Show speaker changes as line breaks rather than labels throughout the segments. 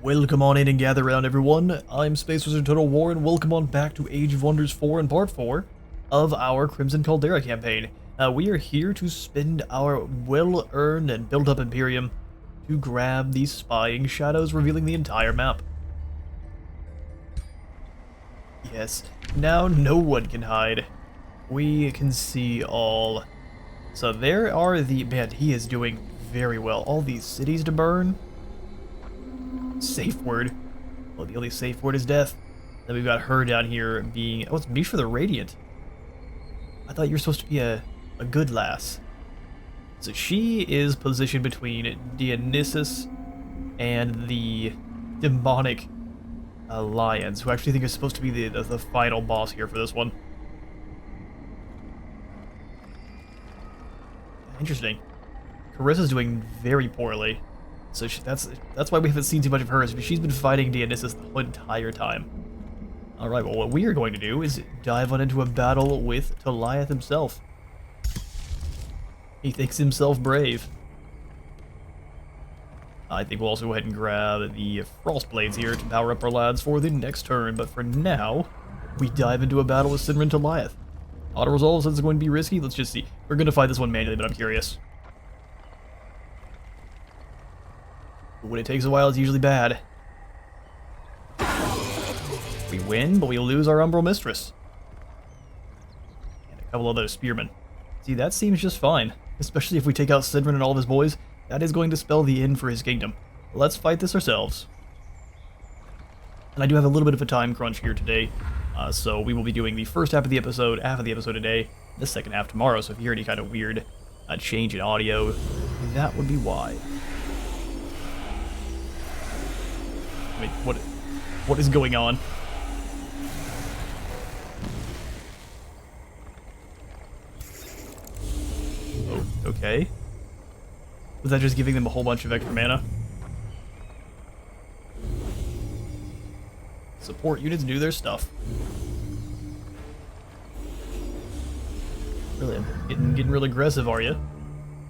Welcome on in and gather around, everyone. I'm Space Wizard Total War, and welcome on back to Age of Wonders 4 and Part 4 of our Crimson Caldera campaign. We are here to spend our well-earned and built-up Imperium to grab these spying shadows, revealing the entire map. Yes, now no one can hide. We can see all. So there are the... Man, he is doing very well. All these cities to burn. Safe word. Well, the only safe word is death. Then we've got her down here being... Oh, it's Misha the Radiant. I thought you were supposed to be a good lass. So she is positioned between Dionysus and the demonic lions, who I actually think is supposed to be the final boss here for this one. Interesting. Carissa's doing very poorly. So that's why we haven't seen too much of her, is she's been fighting Dionysus the entire time. Alright, well what we are going to do is dive on into a battle with Goliath himself. He thinks himself brave. I think we'll also go ahead and grab the Frost Blades here to power up our lads for the next turn, but for now, we dive into a battle with Sinra and Goliath. Auto-resolve says it's going to be risky, let's just see. We're going to fight this one manually, but I'm curious. When it takes a while, it's usually bad. We win, but we lose our Umbral Mistress. And a couple other spearmen. See, that seems just fine. Especially if we take out Sidran and all of his boys. That is going to spell the end for his kingdom. Let's fight this ourselves. And I do have a little bit of a time crunch here today. So we will be doing the first half of the episode today, the second half tomorrow. So if you hear any kind of weird change in audio, that would be why. Wait, what is going on? Oh, okay. Was that just giving them a whole bunch of extra mana? Support units do their stuff. Really, getting real aggressive, are you?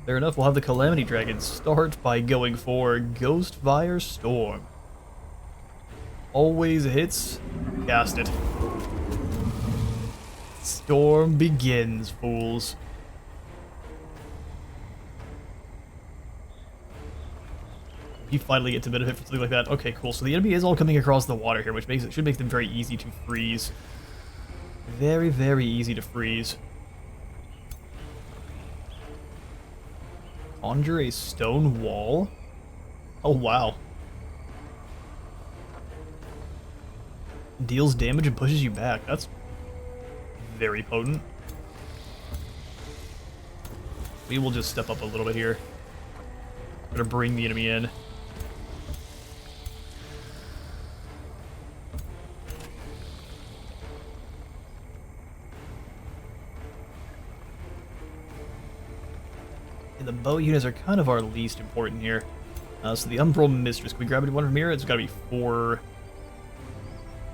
Fair enough, we'll have the Calamity Dragon start by going for Ghostfire Storm. Always hits. Cast it. Storm begins, fools. You finally get to benefit from something like that. Okay, cool. So the enemy is all coming across the water here, which should make them very easy to freeze. Very, very easy to freeze. Conjure a stone wall. Oh, wow. Deals damage and pushes you back. That's very potent. We will just step up a little bit here. We're gonna bring the enemy in. And the bow units are kind of our least important here. So the Umbral Mistress, can we grab one from here? It's gotta be 4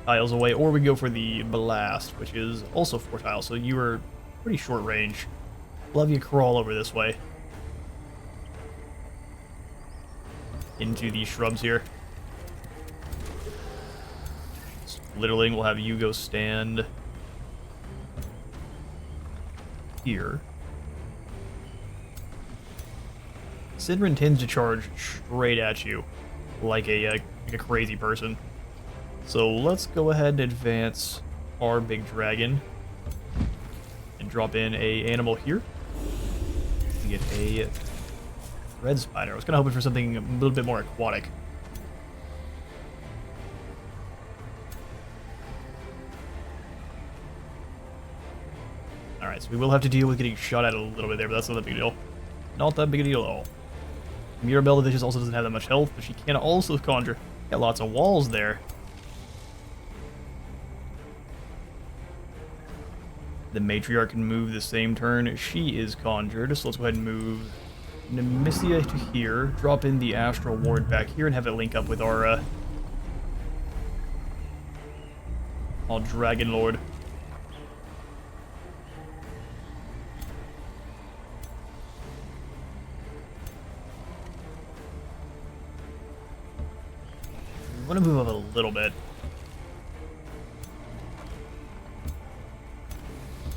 tiles away, or we go for the Blast, which is also 4 tiles, so you are pretty short range. Love you crawl over this way. Into these shrubs here. Littling, we'll have you go stand here. Sidran tends to charge straight at you, like a crazy person. So let's go ahead and advance our big dragon and drop in a animal here. We get a red spider. I was kind of hoping for something a little bit more aquatic. Alright, so we will have to deal with getting shot at a little bit there, but that's not that big a deal. Not that big a deal at all. Mirabelle the Vicious also doesn't have that much health, but she can also conjure. Got lots of walls there. The Matriarch can move the same turn. She is conjured, so let's go ahead and move Nemesia to here, drop in the Astral Ward back here, and have it link up with our Dragon Lord. want to move up a little bit.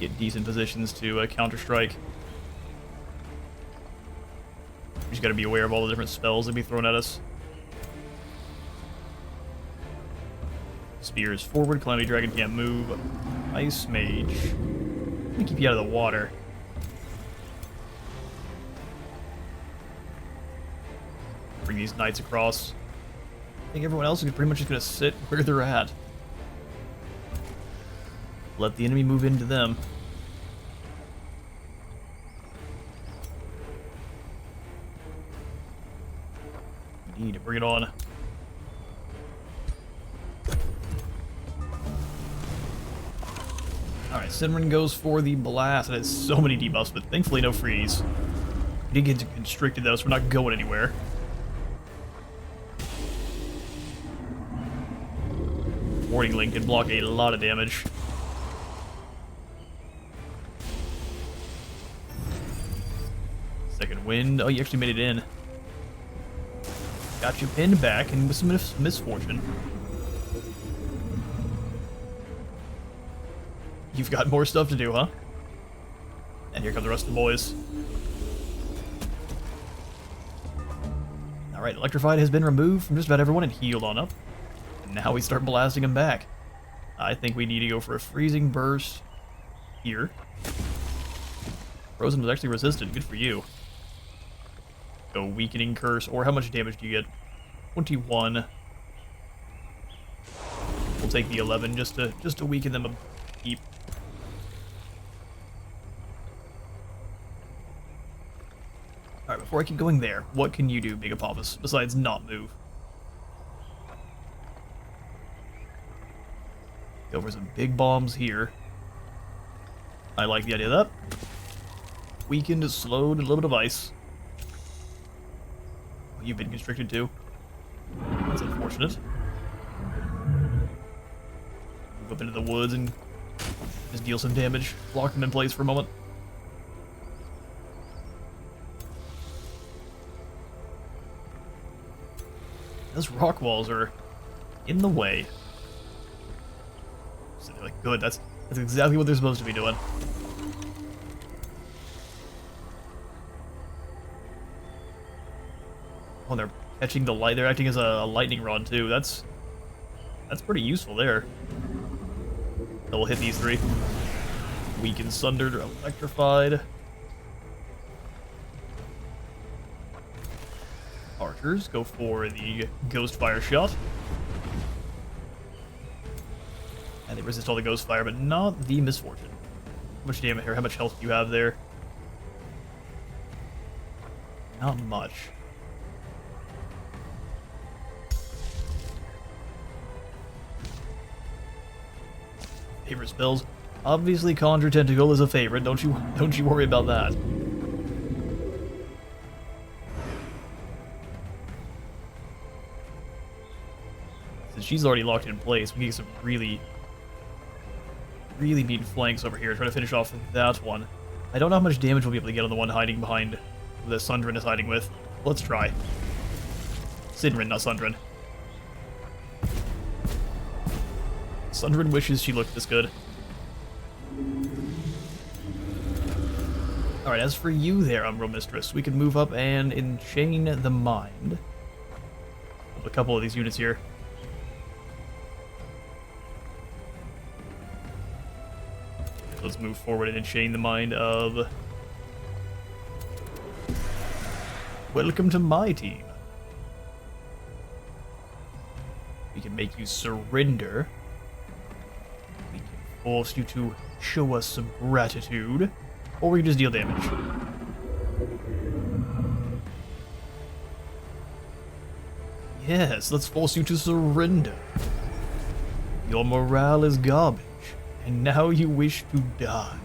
Get decent positions to counter-strike. We just gotta be aware of all the different spells that be thrown at us. Spears forward, Calamity Dragon can't move. Ice Mage. Let me keep you out of the water. Bring these knights across. I think everyone else is pretty much just gonna sit where they're at. Let the enemy move into them. We need to bring it on. Alright, Sinrin goes for the blast. It has so many debuffs, but thankfully no freeze. We did get constricted though, so we're not going anywhere. Warning Link can block a lot of damage. Second wind. Oh, you actually made it in. Got you pinned back and with some misfortune. You've got more stuff to do, huh? And here come the rest of the boys. Alright, Electrified has been removed from just about everyone and healed on up. And now we start blasting them back. I think we need to go for a Freezing Burst here. Frozen was actually resistant. Good for you. Go Weakening Curse, or how much damage do you get? 21. We'll take the 11 just to weaken them a heap. Alright, before I keep going there, what can you do, Big Apophis, besides not move? Go for some big bombs here. I like the idea of that. Weakened, slowed, a little bit of ice. Oh, you've been constricted too. That's unfortunate. Move up into the woods and just deal some damage. Lock them in place for a moment. Those rock walls are in the way. So they're like, good, that's exactly what they're supposed to be doing. Oh, they're catching the light. They're acting as a lightning rod too. That's pretty useful there. We'll hit these three. Weakened, sundered, electrified. Archers go for the ghost fire shot. And they resist all the ghost fire, but not the misfortune. How much damage here? How much health do you have there? Not much. Favorite spells? Obviously, Conjure Tentacle is a favorite. Don't you worry about that. Since she's already locked in place, we can get some really neat flanks over here. Try to finish off that one. I don't know how much damage we'll be able to get on the one hiding behind the Sundrin is hiding with. Let's try. Sinrin, not Sundrin. Sundrin wishes she looked this good. Alright, as for you there, Umbral Mistress, we can move up and enchain the mind. A couple of these units here. Let's move forward and enchain the mind of... Welcome to my team. We can make you surrender. We can force you to show us some gratitude. Or we can just deal damage. Yes, let's force you to surrender. Your morale is garbage. And now you wish to die.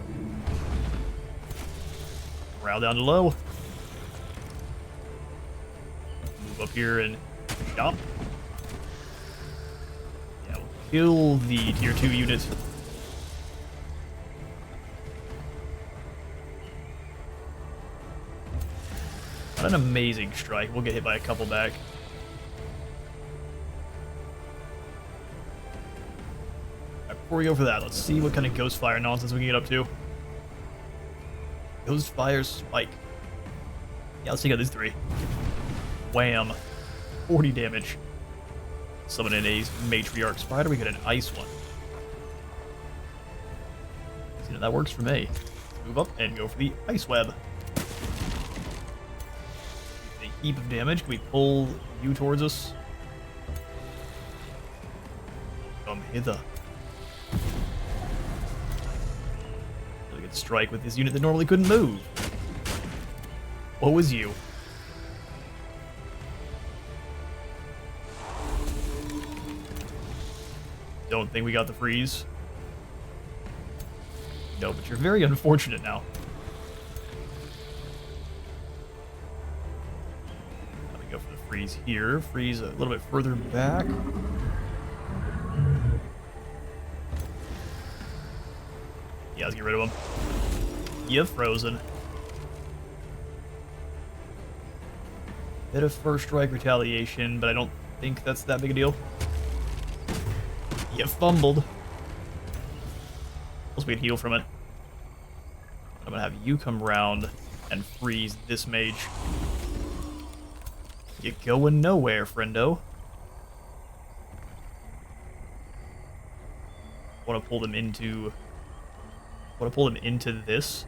Morale down to low. Move up here and stop. Yeah, we'll kill the tier 2 unit. What an amazing strike. We'll get hit by a couple back. before we go for that, let's see what kind of Ghost Fire nonsense we can get up to. Ghost Fire Spike. Yeah, let's take out these 3. Wham. 40 damage. Summon in a Matriarch Spider, we get an Ice one. See, that works for me. Let's move up and go for the Ice Web. A heap of damage. Can we pull you towards us? Come hither. Really good strike with this unit that normally couldn't move. What was you? Don't think we got the freeze. No, but you're very unfortunate now. Let me go for the freeze here. Freeze a little bit further back. Yeah, let's get rid of him. You're frozen. Bit of first strike retaliation, but I don't think that's that big a deal. You fumbled. Plus we can heal from it. I'm gonna have you come round and freeze this mage. You going nowhere, friendo. Want to pull them into this,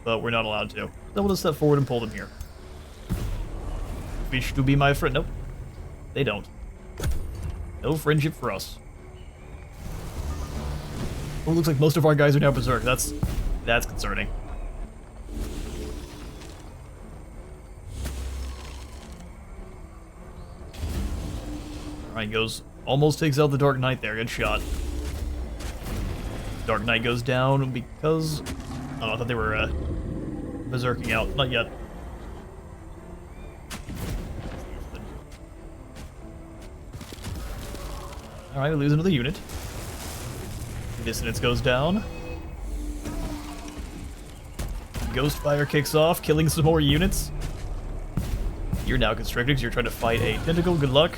but we're not allowed to. So we'll just step forward and pull them here. Wish to be my friend? Nope, they don't. No friendship for us. Oh, looks like most of our guys are now berserk. That's concerning. Alright, goes. Almost takes out the Dark Knight there. Good shot. Dark Knight goes down because... Oh, I thought they were berserking out. Not yet. Alright, we lose another unit. Dissonance goes down. Ghost Fire kicks off, killing some more units. You're now constricted because you're trying to fight a tentacle. Good luck.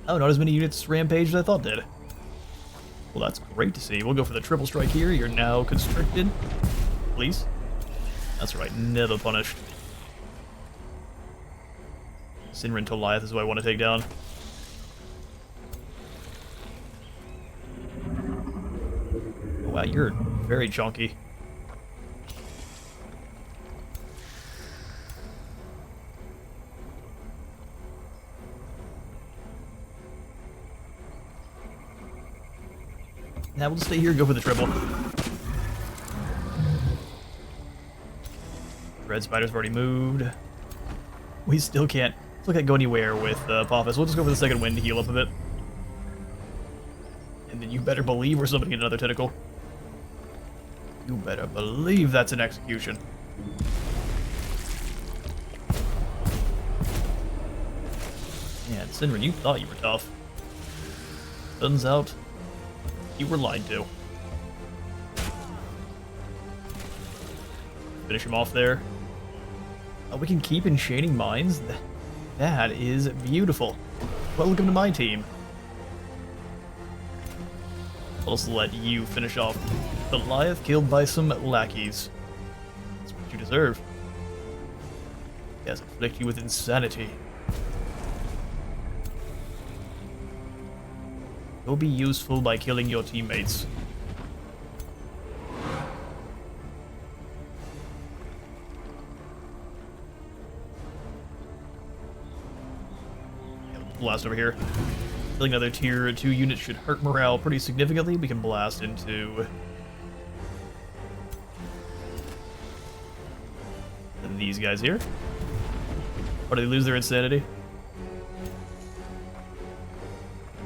Oh, not as many units rampaged as I thought did. Well, that's great to see. We'll go for the triple strike here. You're now constricted. Please. That's right, never punished. Sinrin Toliath is who I want to take down. Oh, wow, you're very chunky. Now we'll just stay here and go for the triple. Red Spiders have already moved. We still can't go anywhere with Apophis. We'll just go for the second wind to heal up a bit. And then you better believe we're summoning another tentacle. You better believe that's an execution. Man, Sinrin, you thought you were tough. Turns out, you were lied to. Finish him off there. Oh, we can keep Enchanting Mines? That is beautiful. Welcome to my team. I'll just let you finish off Goliath, killed by some lackeys. That's what you deserve. Yes, afflict you with insanity. You'll be useful by killing your teammates. Blast over here. Killing another tier 2 unit should hurt morale pretty significantly. We can blast into these guys here. Or do they lose their insanity?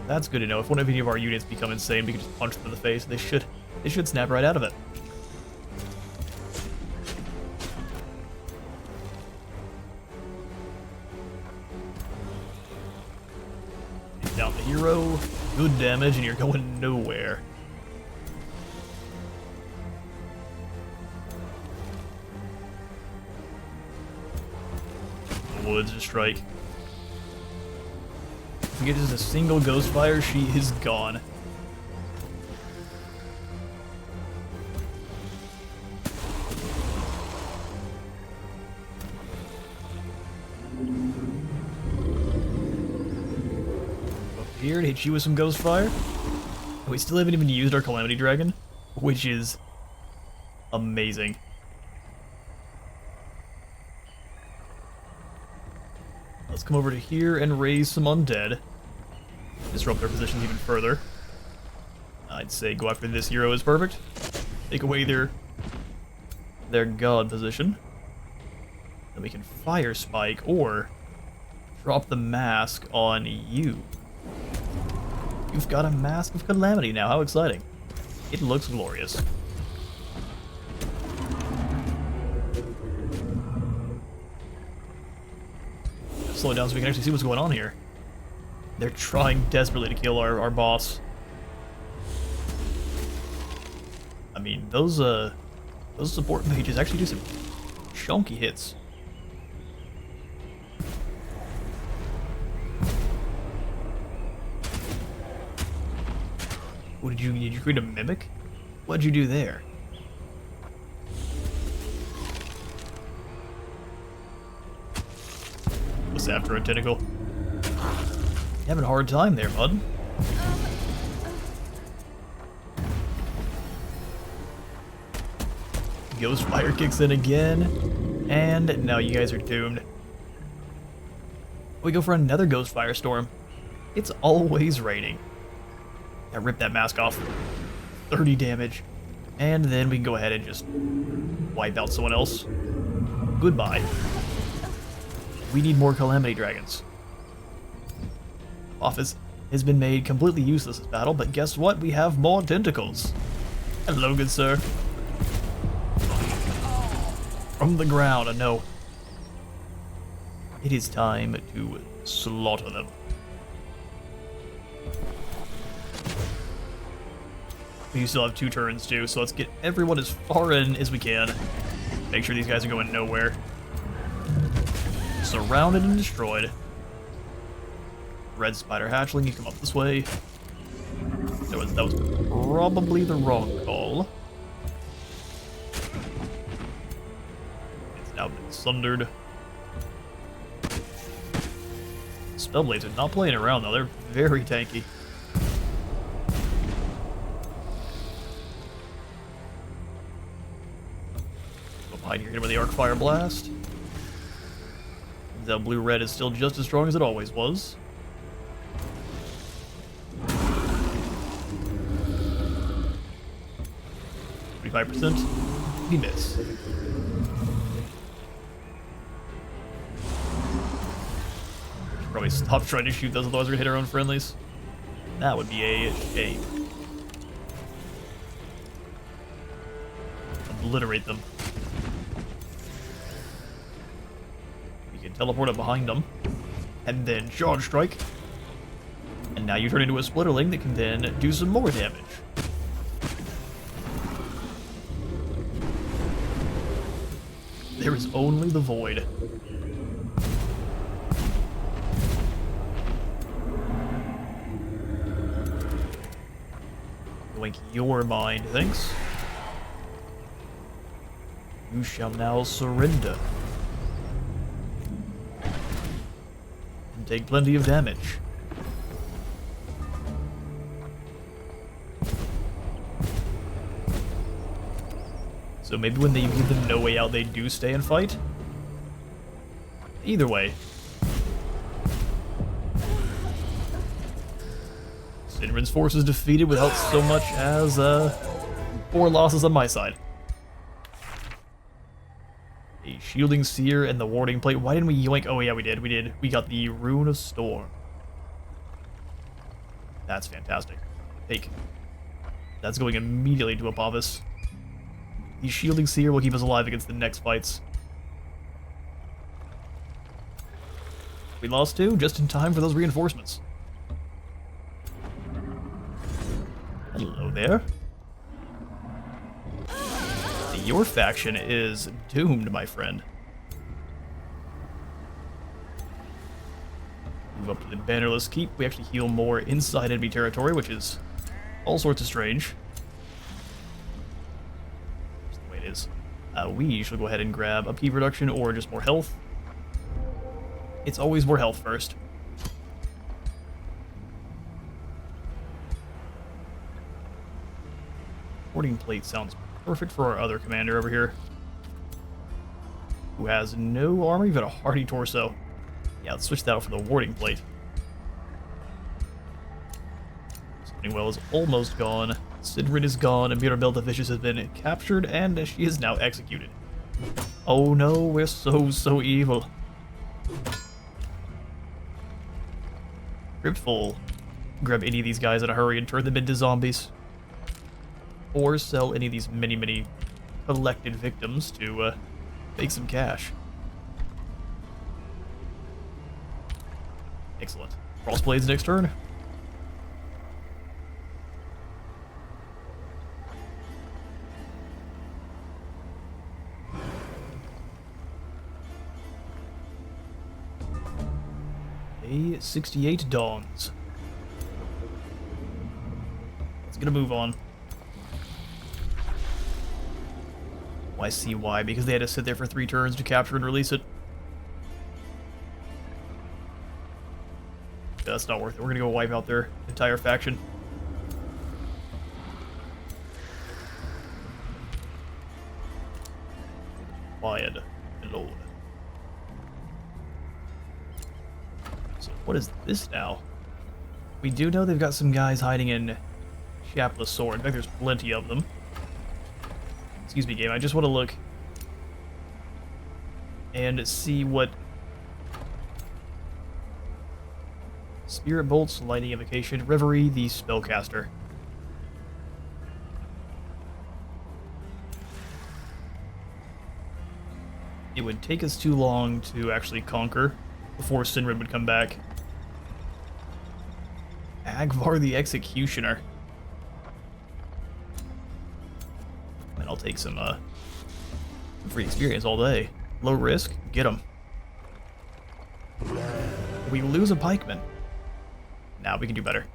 That's good to know. If one of any of our units become insane, we can just punch them in the face. They should snap right out of it. Down the hero, good damage, and you're going nowhere. Woods to strike. we get just a single ghost fire, she is gone. Up here to hit you with some ghost fire. We still haven't even used our Calamity Dragon, which is amazing. Let's come over to here and raise some undead. Disrupt their positions even further. I'd say go after this hero is perfect. Take away their god position. Then we can fire spike or drop the mask on you. You've got a Mask of Calamity now, how exciting. It looks glorious. Slow it down so we can actually see what's going on here. They're trying desperately to kill our boss. I mean, those support mages actually do some chunky hits. What did you create a mimic? What'd you do there? What's after a tentacle? You having a hard time there, bud. Ghost Fire kicks in again, and now you guys are doomed. We go for another Ghost Firestorm. It's always raining. I rip that mask off. 30 damage. And then we can go ahead and just wipe out someone else. Goodbye. We need more Calamity Dragons. Apophis has been made completely useless this battle, but guess what? We have more tentacles. Hello, good sir. From the ground, no. It is time to slaughter them. We still have 2 turns too, so let's get everyone as far in as we can. Make sure these guys are going nowhere. Surrounded and destroyed. Red Spider Hatchling, you come up this way. That was probably the wrong call. It's now been sundered. Spellblades are not playing around though, they're very tanky. Behind here, hit him with the Arc Fire Blast. The blue-red is still just as strong as it always was. %. We miss. Probably stop trying to shoot those, otherwise we're gonna hit our own friendlies. That would be a shame. Obliterate them. We can teleport up behind them, and then charge strike. And now you turn into a splitterling that can then do some more damage. There is only the void. Blink your mind, thanks. You shall now surrender. And take plenty of damage. So maybe when they give them no way out, they do stay and fight? Either way. Sinrin's forces defeated without so much as 4 losses on my side. A Shielding Seer and the Warding Plate. Why didn't we yoink? Oh yeah, we did. We got the Rune of Storm. That's fantastic. Take. That's going immediately to Apophis. The Shielding Seer will keep us alive against the next fights. We lost 2 just in time for those reinforcements. Hello there. Your faction is doomed, my friend. Move up to the bannerless keep. We actually heal more inside enemy territory, which is all sorts of strange. Just the way it is. We should go ahead and grab upkeep reduction or just more health. It's always more health first. Warding plate sounds perfect for our other commander over here, who has no armor, even a hardy torso. Yeah, let's switch that out for the warding plate. Summoning Well is almost gone. Sidrid is gone, and Mirabelle the Vicious has been captured, and she is now executed. Oh no, we're so evil. Cryptful. Grab any of these guys in a hurry and turn them into zombies. Or sell any of these many collected victims to make some cash. Excellent. Crossblades next turn. A 68 dawns. Let's get a move on. I see why, because they had to sit there for 3 turns to capture and release it. Yeah, that's not worth it. We're gonna go wipe out their entire faction. Quiet alone. So what is this now? We do know they've got some guys hiding in Shapless Sword. In fact, there's plenty of them. Excuse me, game. I just want to look and see what Spirit Bolts, Lightning Invocation, Reverie, the Spellcaster. It would take us too long to actually conquer before Sinrid would come back. Agvar the Executioner. And I'll take some free experience all day. Low risk, get him. We lose a pikeman. Now we can do better.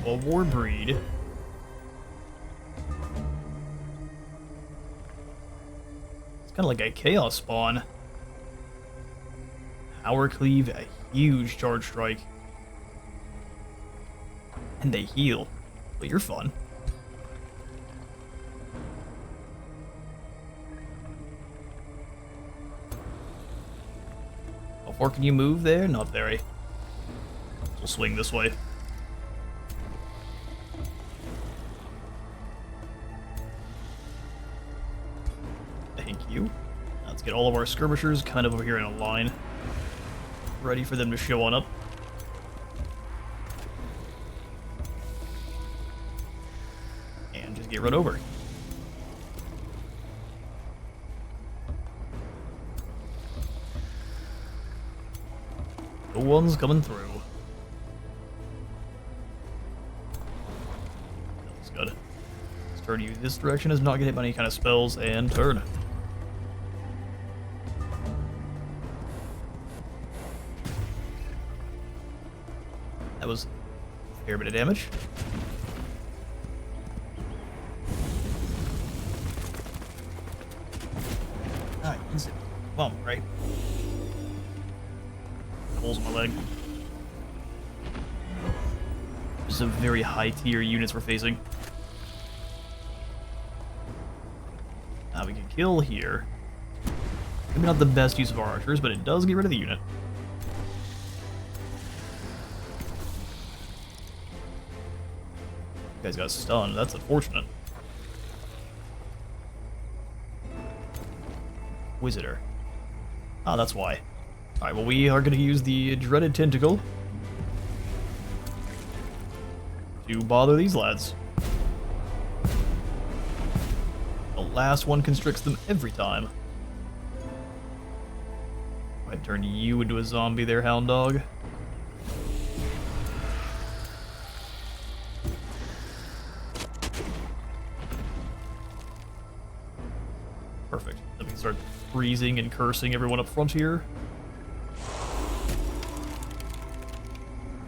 A war breed. It's kind of like a chaos spawn. Power cleave, a huge charge strike. And they heal. But you're fun. How far can you move there? Not very. We'll swing this way. Thank you. Let's get all of our skirmishers kind of over here in a line. Ready for them to show on up. And just get run over. No one's coming through. That's good. Let's turn you this direction is not gonna hit by any kind of spells, and turn. That was a fair bit of damage. Ah, instant bump, right? Holes in my leg. Some very high tier units we're facing. Now we can kill here. Maybe not the best use of our archers, but it does get rid of the unit. You guys got stunned. That's unfortunate. Wizarder. Ah, that's why. Alright, well, we are going to use the Dreaded Tentacle to bother these lads. The last one constricts them every time. I'd turn you into a zombie there, Hound Dog. freezing and cursing everyone up front here.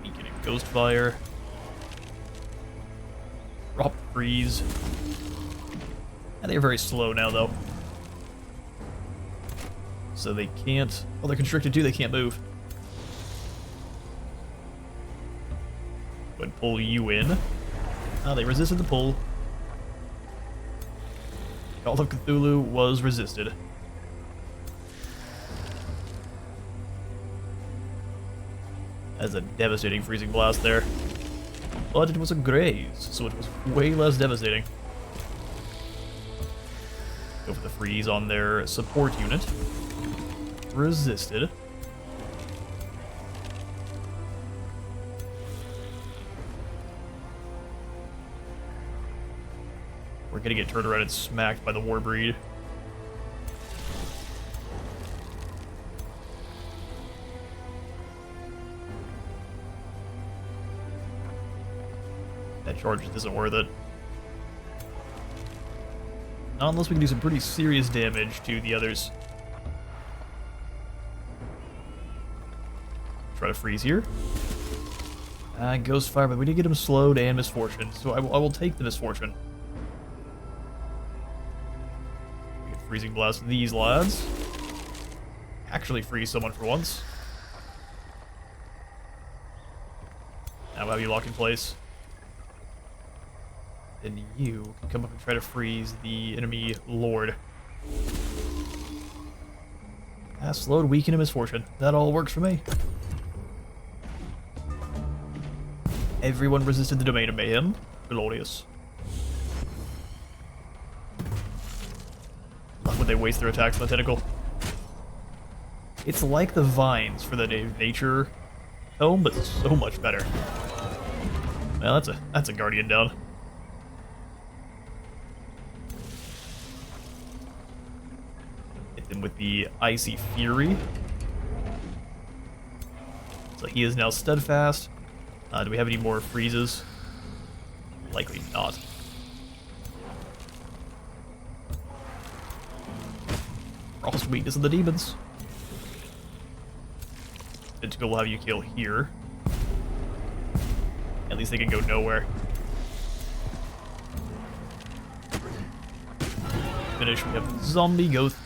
Weakening Ghost Fire. Drop Freeze. And they're very slow now, though. So they can't... Well, they're constricted too, they can't move. Go ahead and pull you in. Ah, they resisted the pull. Call of Cthulhu was resisted. That's a devastating freezing blast there. But it was a graze, so it was way less devastating. Go for the freeze on their support unit. Resisted. We're gonna get turned around and smacked by the Warbreed. That charge just isn't worth it. Not unless we can do some pretty serious damage to the others. Try to freeze here. Ghost Fire, but we did get him slowed and Misfortune, so I will take the Misfortune. We can Freezing Blast these lads. Actually freeze someone for once. Now we'll have you locked in place. Then you can come up and try to freeze the enemy Lord. Slowed, weaken, and Misfortune. That all works for me. Everyone resisted the Domain of Mayhem. Glorious. Love when they waste their attacks on the tentacle. It's like the vines for the nature tome, but so much better. Well, that's a Guardian down. Hit them with the Icy Fury. So he is now steadfast. Do we have any more freezes? Likely not. Frost weakness of the demons. Tentacle will have you kill here. At least they can go nowhere. Finish, we have Zombie Ghost.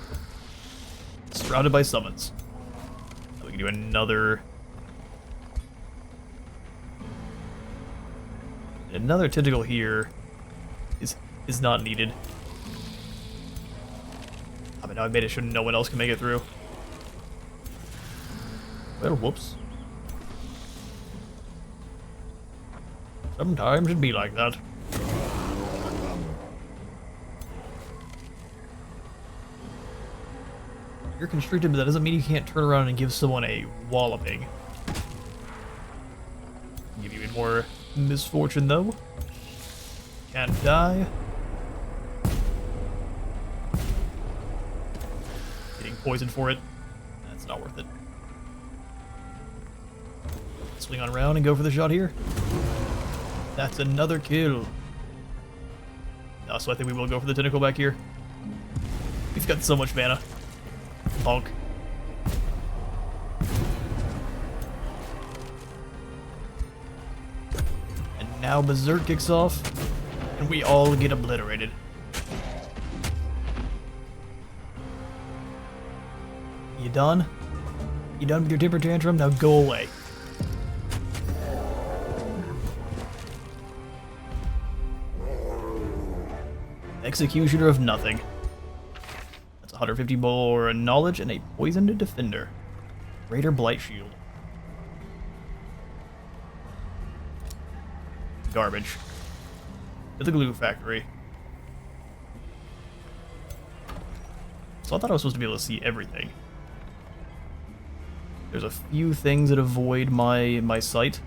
Surrounded by summons. So we can do another tentacle here is not needed. I mean, I made it sure no one else can make it through. Well, whoops. Sometimes it'd be like that. You're constricted, but that doesn't mean you can't turn around and give someone a walloping. Give you even more Misfortune, though. Can't die. Getting poisoned for it. That's not worth it. Swing on around and go for the shot here. That's another kill. No, so I think we will go for the tentacle back here. He's got so much mana. Bonk. And now Berserk kicks off, and we all get obliterated. You done? You done with your temper tantrum? Now go away. Executioner of nothing. That's 150 more knowledge and a poisoned defender. Greater Blight Shield. Garbage. To the glue factory. So I thought I was supposed to be able to see everything. There's a few things that avoid my sight.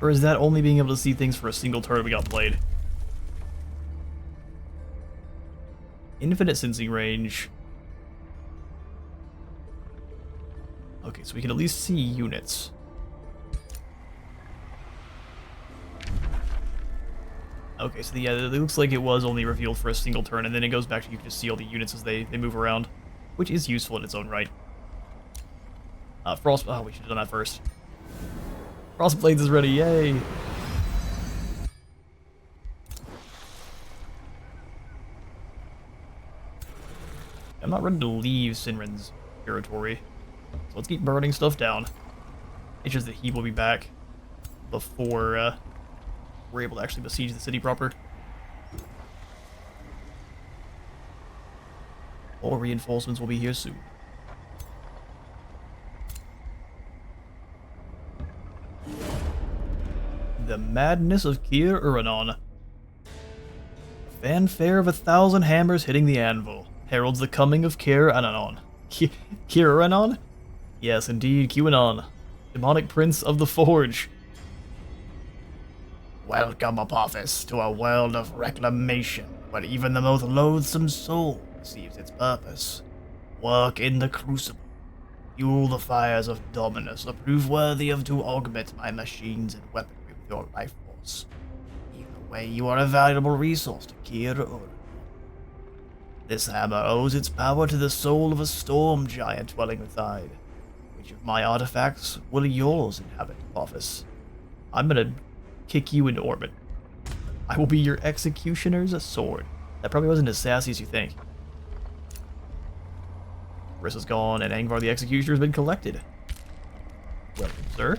Or is that only being able to see things for a single turn we got played? Infinite sensing range. Okay, so we can at least see units. Okay, so yeah, it looks like it was only revealed for a single turn, and then it goes back to you can just see all the units as they move around. which is useful in its own right. Frost... Oh, we should have done that first. Frostblades is ready, yay! I'm not ready to leave Sinrin's territory, so let's keep burning stuff down. It's just that he will be back before we're able to actually besiege the city proper. All reinforcements will be here soon. The madness of Kier Uranon. Fanfare of 1,000 hammers hitting the anvil heralds the coming of Kier Ananon. Kier Uranon? Yes, indeed, QAnon. Demonic Prince of the Forge. Welcome, Apophis, to a world of reclamation, where even the most loathsome soul receives its purpose. Work in the crucible. Fuel the fires of Dominus, a proof worthy of to augment my machines and weaponry with your life force. Either way, you are a valuable resource to Kier Uranon. This hammer owes its power to the soul of a storm giant dwelling within. Which of my artifacts will yours inhabit, Apophis? I'm gonna kick you into orbit. I will be your executioner's sword. That probably wasn't as sassy as you think. Rissa's gone, and Angvar the Executioner has been collected. Welcome, sir.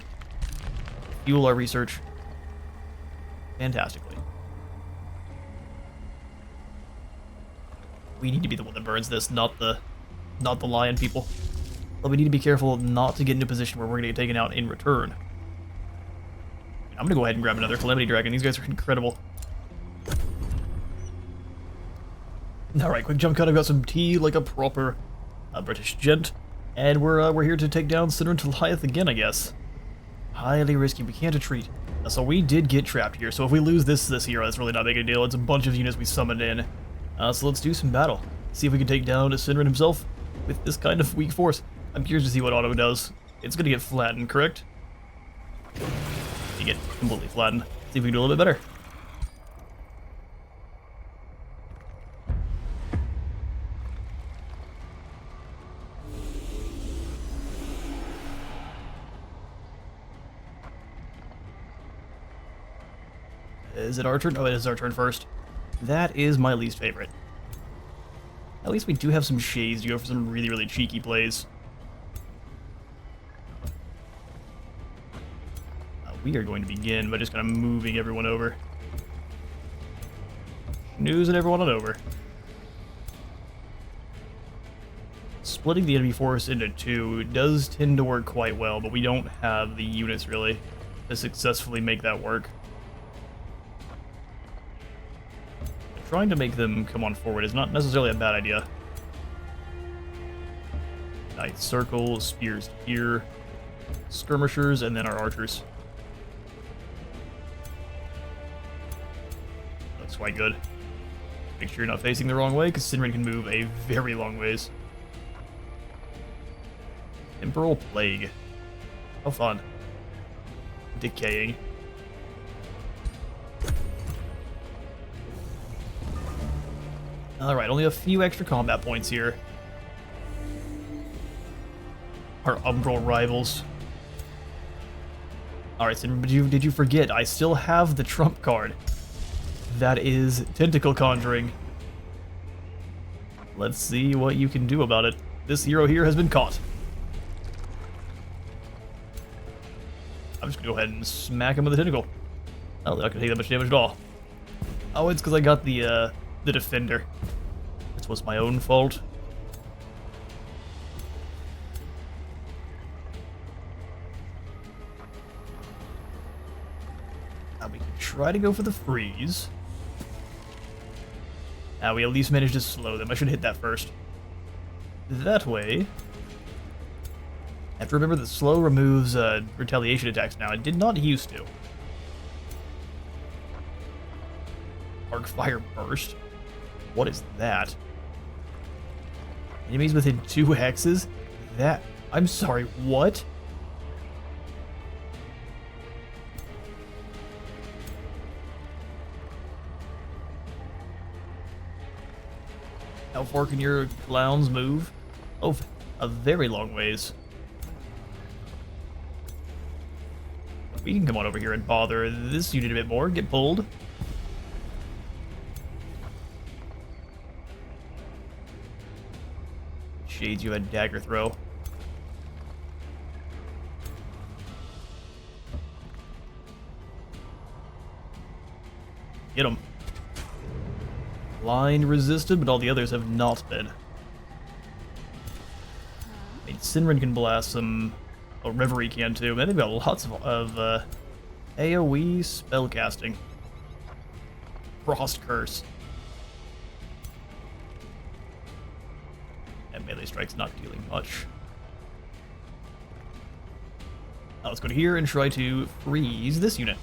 Fuel our research fantastically. We need to be the one that burns this, not the lion people. But we need to be careful not to get into a position where we're gonna get taken out in return. I'm gonna go ahead and grab another Calamity Dragon. These guys are incredible. Alright, quick jump cut. I've got some tea like a proper British gent. And we're here to take down Sinrin Goliath again, I guess. Highly risky. We can't retreat. So we did get trapped here. So if we lose this hero, that's really not a big deal. It's a bunch of units we summoned in. So let's do some battle. See if we can take down Sinrin himself with this kind of weak force. I'm curious to see what auto does. It's gonna get flattened, correct? You get completely flattened. See if we can do a little bit better. Is it our turn? Oh, it is our turn first. That is my least favorite. At least we do have some shades to go for some really, really cheeky plays. We are going to begin by just kind of moving everyone over. Snoozing everyone on over. Splitting the enemy force into two does tend to work quite well, but we don't have the units really to successfully make that work. Trying to make them come on forward is not necessarily a bad idea. Knight circle, spears here, skirmishers, and then our archers. Looks quite good. Make sure you're not facing the wrong way, because Sinrin can move a very long ways. Temporal Plague. How fun. Decaying. Alright, only a few extra combat points here. Our Umbral rivals. Alright, so did you forget? I still have the trump card. That is Tentacle Conjuring. Let's see what you can do about it. This hero here has been caught. I'm just gonna go ahead and smack him with a tentacle. Oh, they're not gonna take that much damage at all. Oh, it's because I got the defender. This was my own fault. Now we can try to go for the freeze. Now we at least managed to slow them. I should hit that first. That way. I have to remember that slow removes retaliation attacks now. It did not used to. Arc Fire Burst. What is that? Enemies within 2 hexes? That... I'm sorry, what? How far can your clowns move? Oh, a very long ways. We can come on over here and bother this unit a bit more. Get pulled. Shades, you had dagger throw. Get him. Line resisted, but all the others have not been. I mean, Sinrin can blast some... Oh, Reverie can too. Man, they've got lots of AoE spellcasting. Frost Curse. And melee strike's not dealing much. Now let's go to here and try to freeze this unit.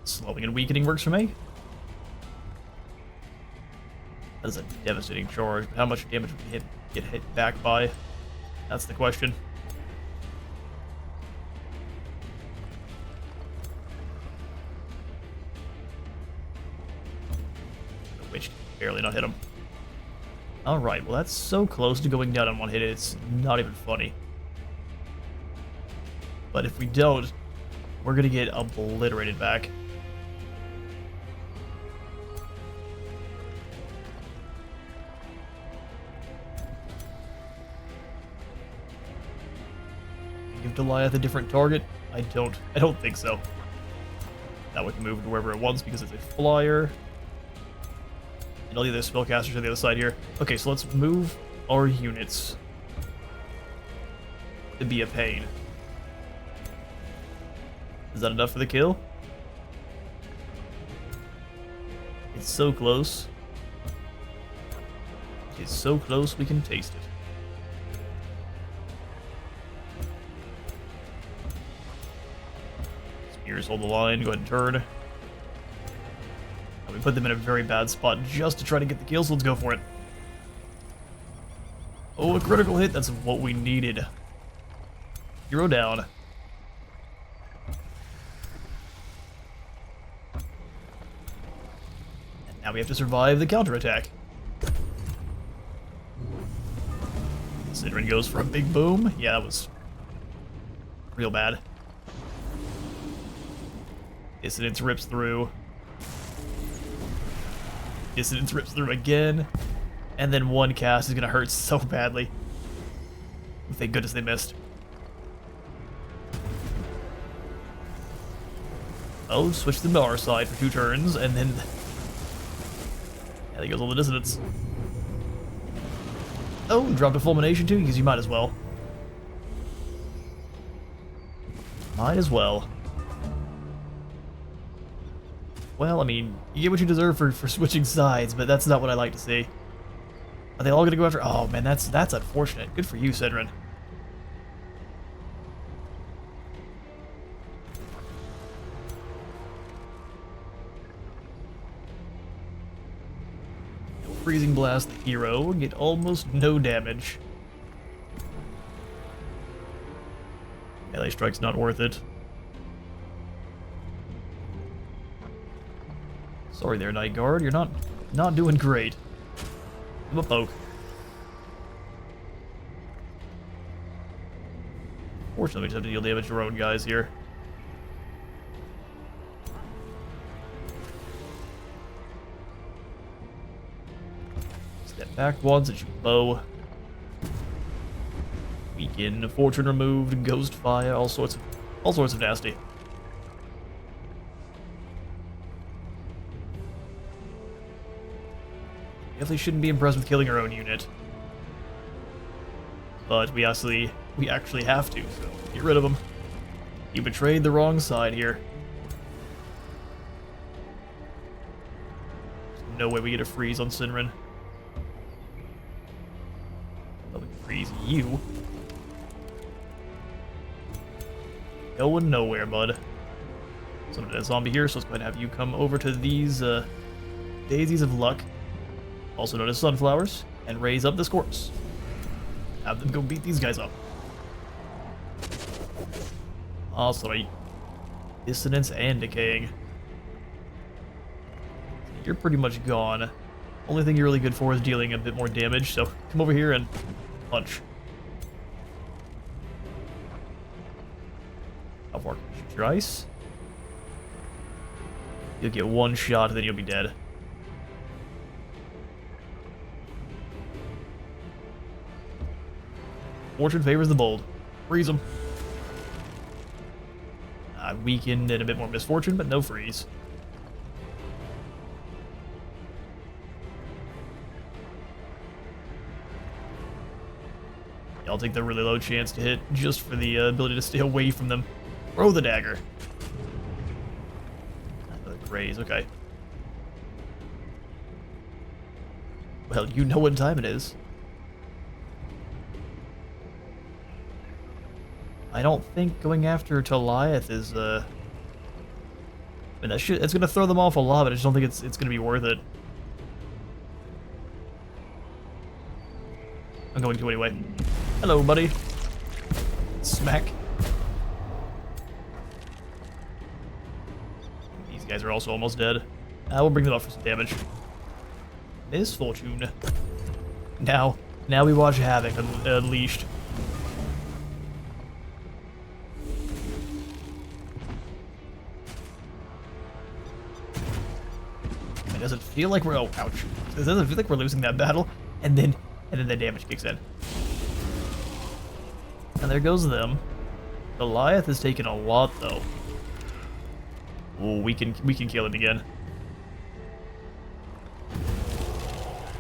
Slowing and weakening works for me. That is a devastating charge, but how much damage would we get hit back by? That's the question. The witch can barely not hit him. Alright, well that's so close to going down on one hit, it's not even funny. But if we don't, we're gonna get obliterated back. Give Goliath a different target? I don't think so. Now we can move to wherever it wants because it's a flyer. And all the other spellcasters on the other side here. Okay, so let's move our units to be a pain. Is that enough for the kill? It's so close. It's so close we can taste it. Spears hold the line, go ahead and turn. And we put them in a very bad spot just to try to get the kill, so let's go for it. Oh, a critical hit, that's what we needed. Hero down. And now we have to survive the counterattack. Sidrin goes for a big boom. Yeah, that was real bad. Dissidence rips through. Dissidence rips through again. And then one cast is going to hurt so badly. Thank goodness they missed. Oh, switch them to our side for 2 turns, and then... Yeah, there goes all the Dissidents. Oh, dropped a Fulmination too, because you might as well. Might as well. Well, I mean, you get what you deserve for switching sides, but that's not what I like to see. Are they all gonna go after? Oh man, that's unfortunate. Good for you, Sidrin. No freezing blast, the hero get almost no damage. Melee strike's not worth it. Sorry there, Night Guard. You're not doing great. Give him a poke. Fortunately, we just have to deal damage to our own guys here. Step back once and shoot bow. Weaken, fortune removed, ghost fire, all sorts of nasty. Definitely shouldn't be impressed with killing our own unit. But we actually have to, so get rid of them. You betrayed the wrong side here. There's no way we get a freeze on Sinrin. But we can freeze you. Going nowhere, bud. So I'm a zombie here, so let's go ahead and have you come over to these Daisies of Luck, also known as Sunflowers, and raise up this corpse. Have them go beat these guys up. Oh, sorry. Dissonance and Decaying. You're pretty much gone. Only thing you're really good for is dealing a bit more damage, so come over here and punch. How far can you shoot your ice? You'll get one shot, and then you'll be dead. Fortune favors the bold. Freeze them. Weakened and a bit more misfortune, but no freeze. Yeah, I'll take the really low chance to hit just for the ability to stay away from them. Throw the dagger. Another graze, okay. Well, you know what time it is. I don't think going after Goliath is, I mean, it's gonna throw them off a lot, but I just don't think it's gonna be worth it. I'm going to anyway. Hello, buddy. Smack. These guys are also almost dead. We'll bring them up for some damage. Misfortune. Now we watch Havoc unleashed. It doesn't feel like we're... Oh, ouch. It doesn't feel like we're losing that battle. And then the damage kicks in. And there goes them. Goliath has taken a lot, though. Oh, we can kill him again.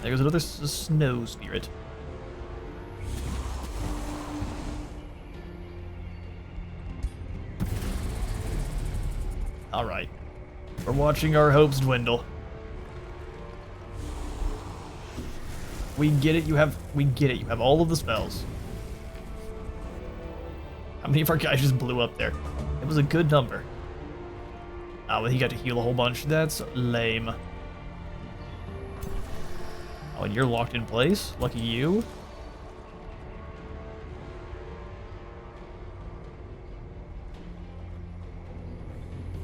There goes another snow spirit. Alright. We're watching our hopes dwindle. We get it, you have all of the spells. How many of our guys just blew up there? It was a good number. Oh, well, he got to heal a whole bunch. That's lame. Oh, and you're locked in place? Lucky you.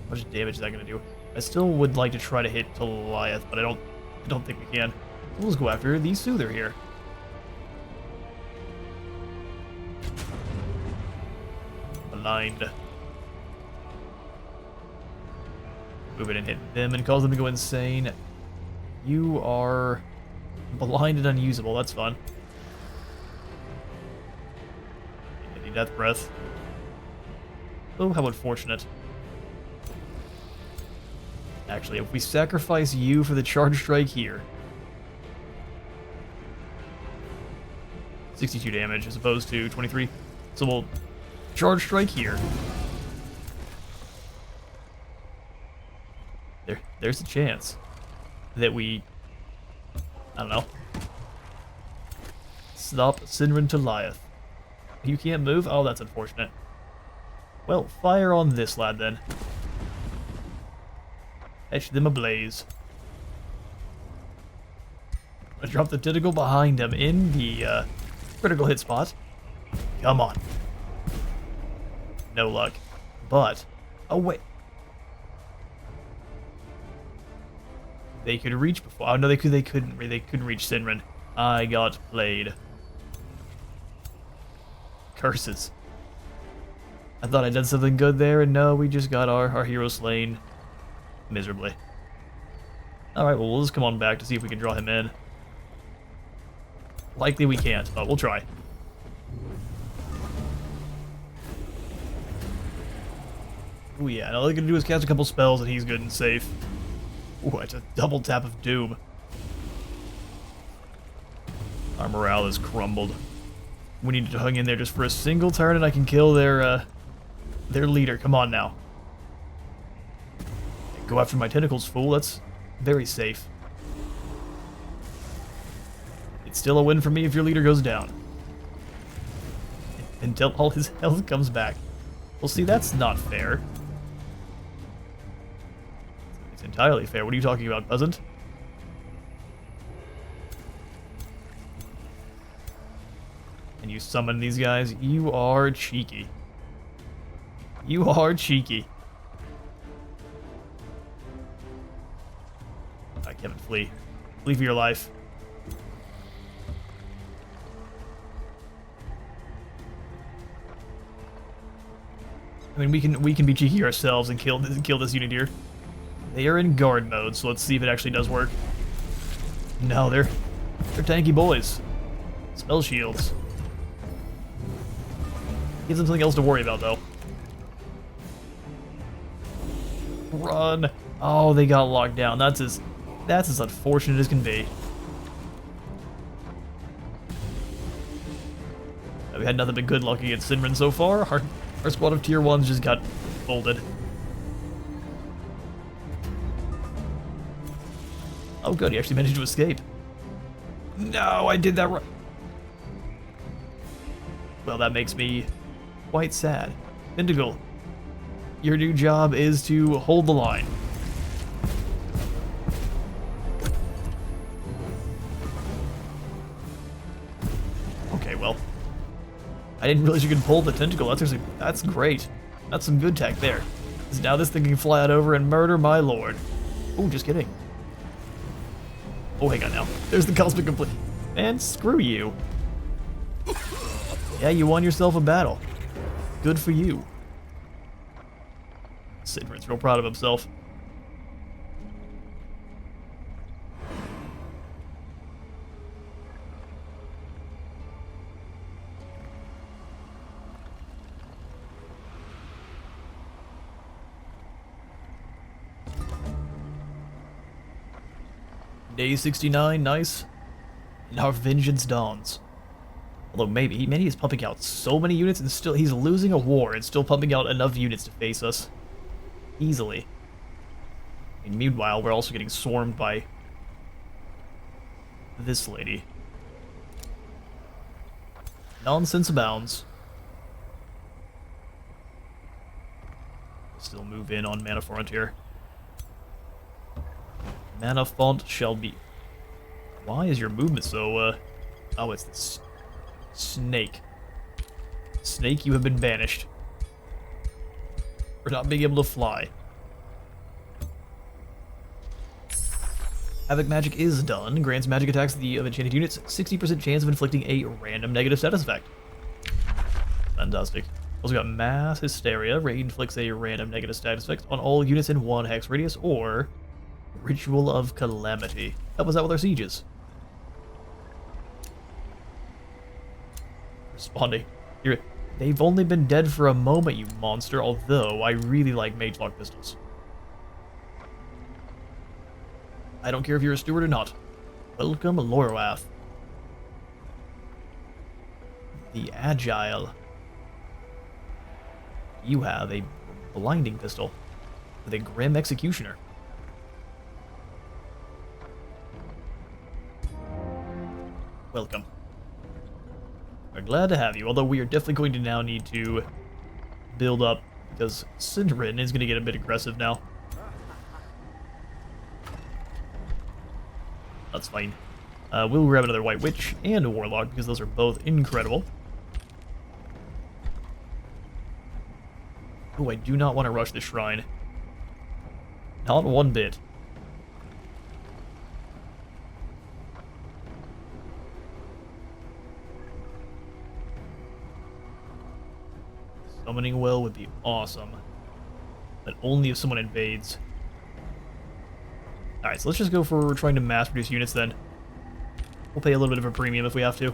How much damage is that gonna do? I still would like to try to hit Goliath, but I don't think we can. Let's go after the Soother here. Blind. Move it and hit them and cause them to go insane. You are blind and unusable. That's fun. Any death breath. Oh, how unfortunate. Actually, if we sacrifice you for the charge strike here, 62 damage as opposed to 23. So we'll charge strike here. There's a chance that we, I don't know, stop Sinrin to Goliath. You can't move? Oh, that's unfortunate. Well, fire on this lad then. Etch them ablaze. I drop the tentacle behind him in the critical hit spot. Come on. No luck. But, oh wait. They could reach before. Oh no, they couldn't reach Sinrin. I got played. Curses. I thought I'd done something good there, and no, we just got our hero slain miserably. Alright, well, we'll just come on back to see if we can draw him in. Likely we can't, but we'll try. Ooh, yeah, and all I can do is cast a couple spells and he's good and safe. Ooh, it's a double tap of doom. Our morale is crumbled. We need to hang in there just for a single turn and I can kill their leader. Come on now. Go after my tentacles, fool. That's very safe. It's still a win for me if your leader goes down. Until all his health comes back. Well, see, that's not fair. It's entirely fair. What are you talking about, peasant? And you summon these guys? You are cheeky. You are cheeky. I can't flee. Flee for your life. I mean, we can be cheeky ourselves and kill this unit here. They are in guard mode, so let's see if it actually does work. No, they're tanky boys. Spell shields. Gives them something else to worry about, though. Run! Oh, they got locked down. That's as unfortunate as can be. We had nothing but good luck against Sinrin so far. Our squad of tier 1s just got folded. Oh good, he actually managed to escape. No, I did that right. Well, that makes me quite sad. Indigo, your new job is to hold the line. Okay, well, I didn't realize you could pull the tentacle. That's great. That's some good tech there. 'Cause now this thing can fly out over and murder my lord. Oh, just kidding. Oh, hang on now. There's the cosmic complete. And screw you. Yeah, you won yourself a battle. Good for you. Sidrin's real proud of himself. Day 69, nice. And our vengeance dawns. Although maybe he's pumping out so many units and still he's losing a war and still pumping out enough units to face us. Easily. And meanwhile, we're also getting swarmed by this lady. Nonsense abounds. Still move in on Manafont here. Manafont shall be. Why is your movement so, Oh, it's this snake. Snake, you have been banished. For not being able to fly. Havoc magic is done. Grants magic attacks of enchanted units 60% chance of inflicting a random negative status effect. Fantastic. Also got Mass Hysteria. Inflicts a random negative status effect on all units in 1 hex radius, or Ritual of Calamity. Help us out with our sieges. Responding. They've only been dead for a moment, you monster, although I really like Magelock pistols. I don't care if you're a steward or not. Welcome, Loroath. The Agile. You have a blinding pistol with a Grim Executioner. Welcome. We're glad to have you, although we are definitely going to now need to build up, because Sinrin is going to get a bit aggressive now. That's fine. We'll grab another White Witch and a Warlock, because those are both incredible. Oh, I do not want to rush the shrine. Not one bit. Summoning Well would be awesome. But only if someone invades. Alright, so let's just go for trying to mass produce units then. We'll pay a little bit of a premium if we have to.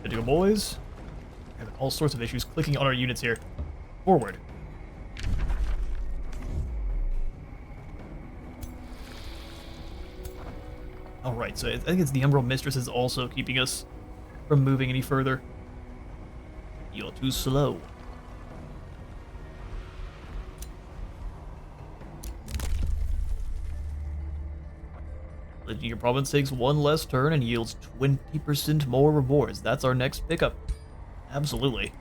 Good to go, boys. We're having all sorts of issues clicking on our units here. Forward. Alright, so I think it's the Emerald Mistress is also keeping us from moving any further. You're too slow. Your province takes 1 less turn and yields 20% more rewards. That's our next pickup. Absolutely.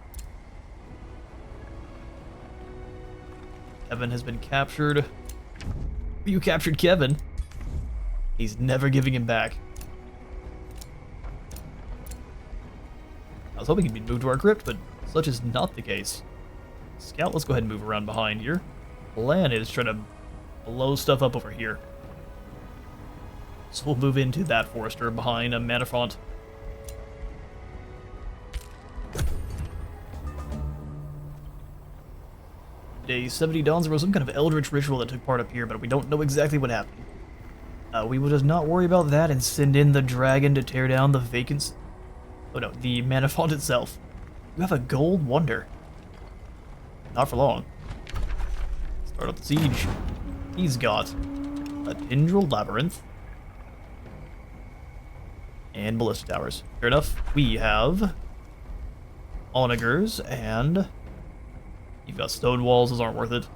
Kevin has been captured. You captured Kevin. He's never giving him back. I was hoping he'd be moved to our crypt, but such is not the case. Scout, let's go ahead and move around behind here. Plan is trying to blow stuff up over here. So we'll move into that Forester behind a Manafont. Day 70 dawns. There was some kind of eldritch ritual that took part up here, but we don't know exactly what happened. We will just not worry about that and send in the dragon to tear down the vacancy. Oh no, the Manafont itself. You have a gold wonder. Not for long. Start up the siege. He's got a Tendril Labyrinth and Ballista Towers. Fair enough. We have Onagers, and you've got stone walls. Those aren't worth it.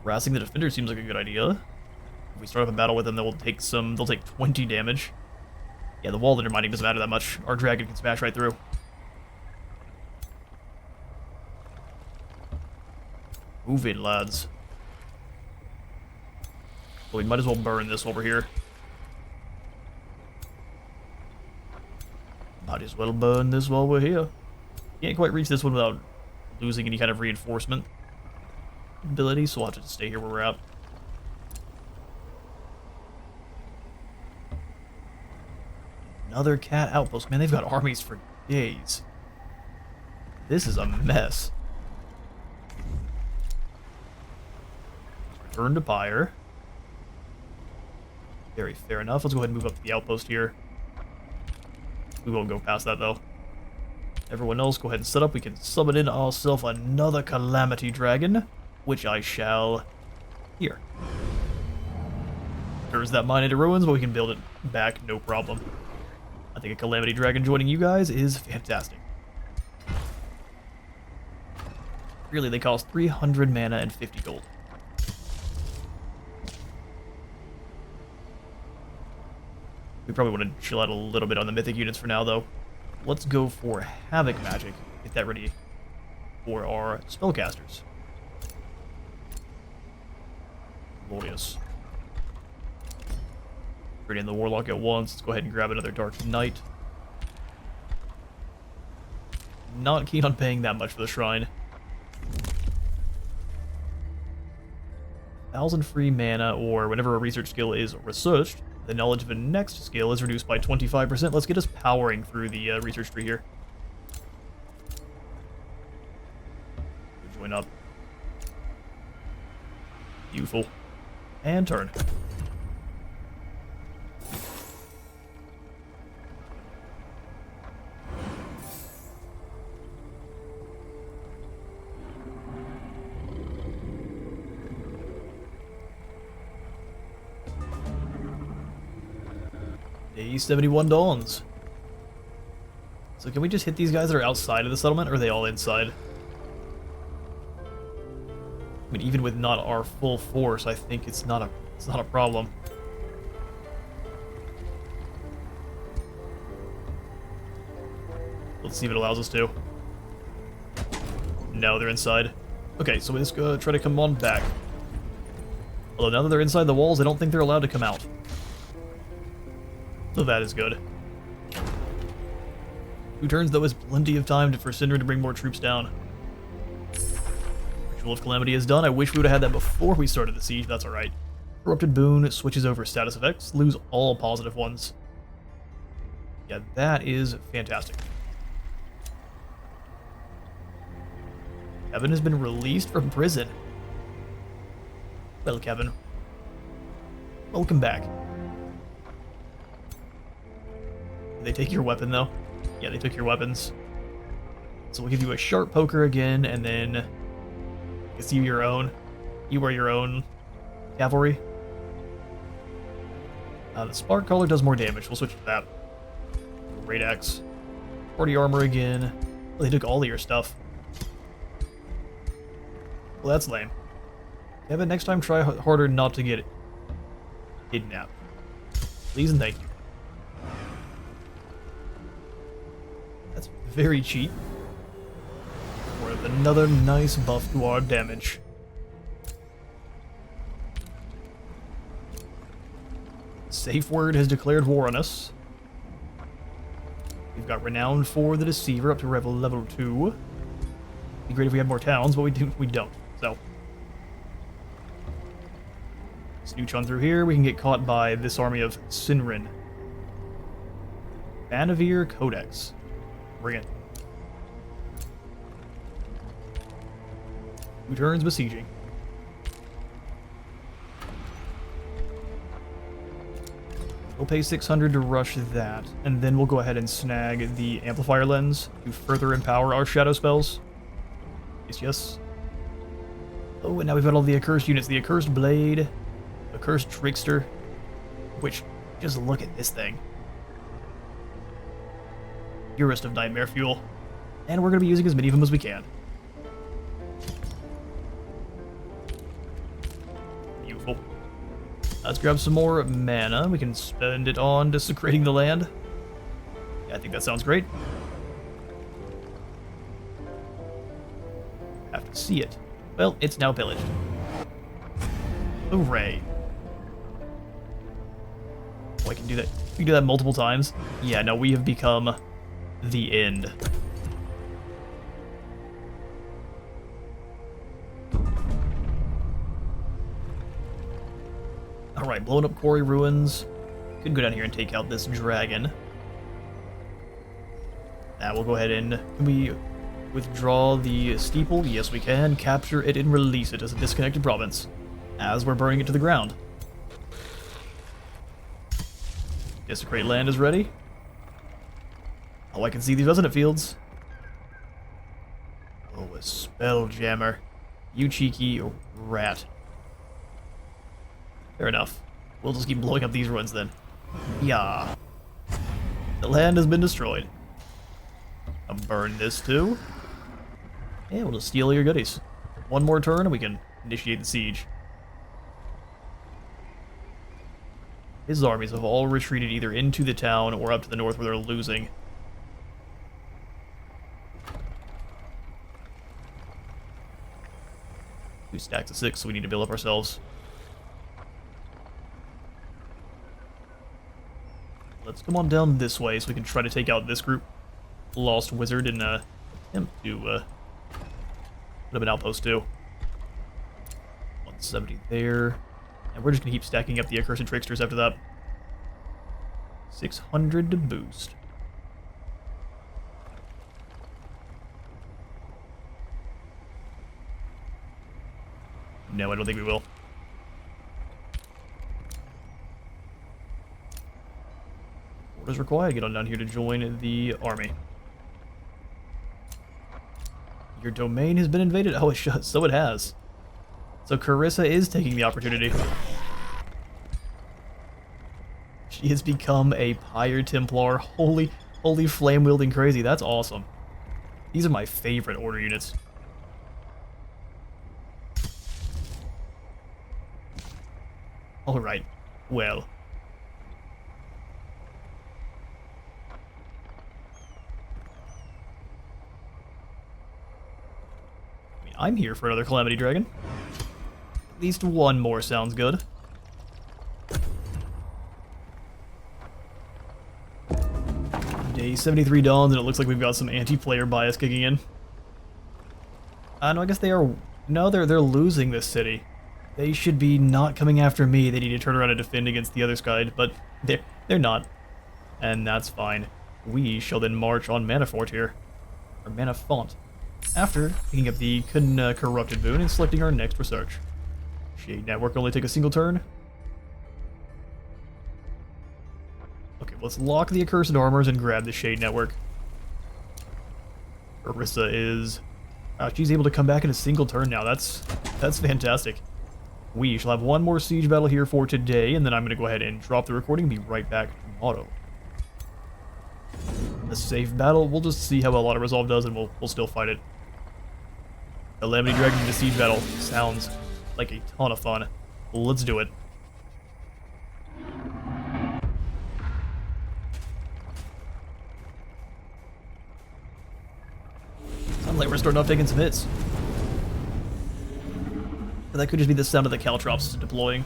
Harassing the defender seems like a good idea. If we start up a battle with them, they'll take 20 damage. Yeah, the wall undermining doesn't matter that much. Our dragon can smash right through. Move in, lads. Well, we might as well burn this over here. Might as well burn this while we're here. Can't quite reach this one without losing any kind of reinforcement ability, so we'll have to stay here where we're at. Another cat outpost. Man, they've got armies for days. This is a mess. Return to Pyre. Very fair enough. Let's go ahead and move up to the outpost here. We won't go past that, though. Everyone else, go ahead and set up. We can summon in ourselves another Calamity Dragon, which I shall here. Turns that mine into ruins, but we can build it back, no problem. I think a Calamity Dragon joining you guys is fantastic. Really, they cost 300 mana and 50 gold. We probably want to chill out a little bit on the mythic units for now, though. Let's go for Havoc Magic. Get that ready for our spellcasters. Glorious. Bring in the Warlock at once. Let's go ahead and grab another Dark Knight. Not keen on paying that much for the Shrine. 1,000 free mana, or whenever a research skill is researched, the knowledge of the next skill is reduced by 25%. Let's get us powering through the research tree here. Join up. Beautiful. And turn. Day 71 dawns. So can we just hit these guys that are outside of the settlement, or are they all inside? I mean, even with not our full force, I think it's not a problem. Let's see if it allows us to. No, they're inside. Okay, so let's go try to come on back. Although now that they're inside the walls, I don't think they're allowed to come out. So that is good. 2 turns, though, is plenty of time for Syndra to bring more troops down. Ritual of Calamity is done. I wish we would have had that before we started the siege. That's alright. Corrupted Boon switches over status effects. Lose all positive ones. Yeah, that is fantastic. Kevin has been released from prison. Well, Kevin. Welcome back. Did they take your weapon, though? Yeah, they took your weapons. So we'll give you a sharp poker again, and then it's you your own. You are your own cavalry. The Spark Collar does more damage. We'll switch to that. Great Axe. Party armor again. Well, they took all of your stuff. Well, that's lame. Kevin, next time try harder not to get kidnapped. Please and thank you. That's very cheap. Worth another nice buff to our damage. Safe Word has declared war on us. We've got Renowned for the Deceiver up to level 2. It'd be great if we had more towns, but we don't. So snooch on through here. We can get caught by this army of Sinrin. Banavir Codex. Bring it. 2 turns besieging. We'll pay 600 to rush that, and then we'll go ahead and snag the amplifier lens to further empower our shadow spells. Yes. Oh, and now we've got all the accursed units. The accursed blade, accursed trickster, which, just look at this thing. Purest of nightmare fuel. And we're going to be using as many of them as we can. Beautiful. Let's grab some more mana. We can spend it on desecrating the land. Yeah, I think that sounds great. Have to see it. Well, it's now pillaged. Hooray. Oh, I can do that. We can do that multiple times. Yeah, no, we have become the end. Alright, blowing up quarry ruins. Could go down here and take out this dragon. Now we'll go ahead and... Can we withdraw the steeple? Yes, we can. Capture it and release it as a disconnected province. As we're burning it to the ground. Desecrate land is ready. Oh, I can see these resonant fields. Oh, a spelljammer. You cheeky rat. Fair enough. We'll just keep blowing up these ruins then. Yeah. The land has been destroyed. I'll burn this too. And we'll just steal your goodies. One more turn and we can initiate the siege. His armies have all retreated either into the town or up to the north where they're losing. 2 stacks of 6, so we need to build up ourselves. Let's come on down this way so we can try to take out this group. Lost Wizard and attempt to put up an outpost too. 170 there. And we're just going to keep stacking up the accursed tricksters after that. 600 to boost. No, I don't think we will. What is required? Get on down here to join the army. Your domain has been invaded? Oh, it should. So it has. So Carissa is taking the opportunity. She has become a Pyre Templar. Holy flame-wielding crazy. That's awesome. These are my favorite order units. Alright. Well. I mean, I'm here for another Calamity Dragon. At least one more sounds good. Day 73 dawns, and it looks like we've got some anti-player bias kicking in. No, I guess they are... No, they're losing this city. They should be not coming after me. They need to turn around and defend against the other side, but they're not. And that's fine. We shall then march on Manafort here. Or Manafont. After picking up the Corrupted Boon and selecting our next research. Shade Network only take a single turn. Okay, let's lock the Accursed Armors and grab the Shade Network. Carissa is... Wow, she's able to come back in a single turn now. That's fantastic. We shall have one more siege battle here for today, and then I'm going to go ahead and drop the recording and be right back tomorrow. A safe battle, we'll just see how well Auto Resolve does, and we'll still fight it. Calamity Dragon in a siege battle sounds like a ton of fun. Let's do it. Sounds like we're starting off taking some hits. And that could just be the sound of the Caltrops deploying.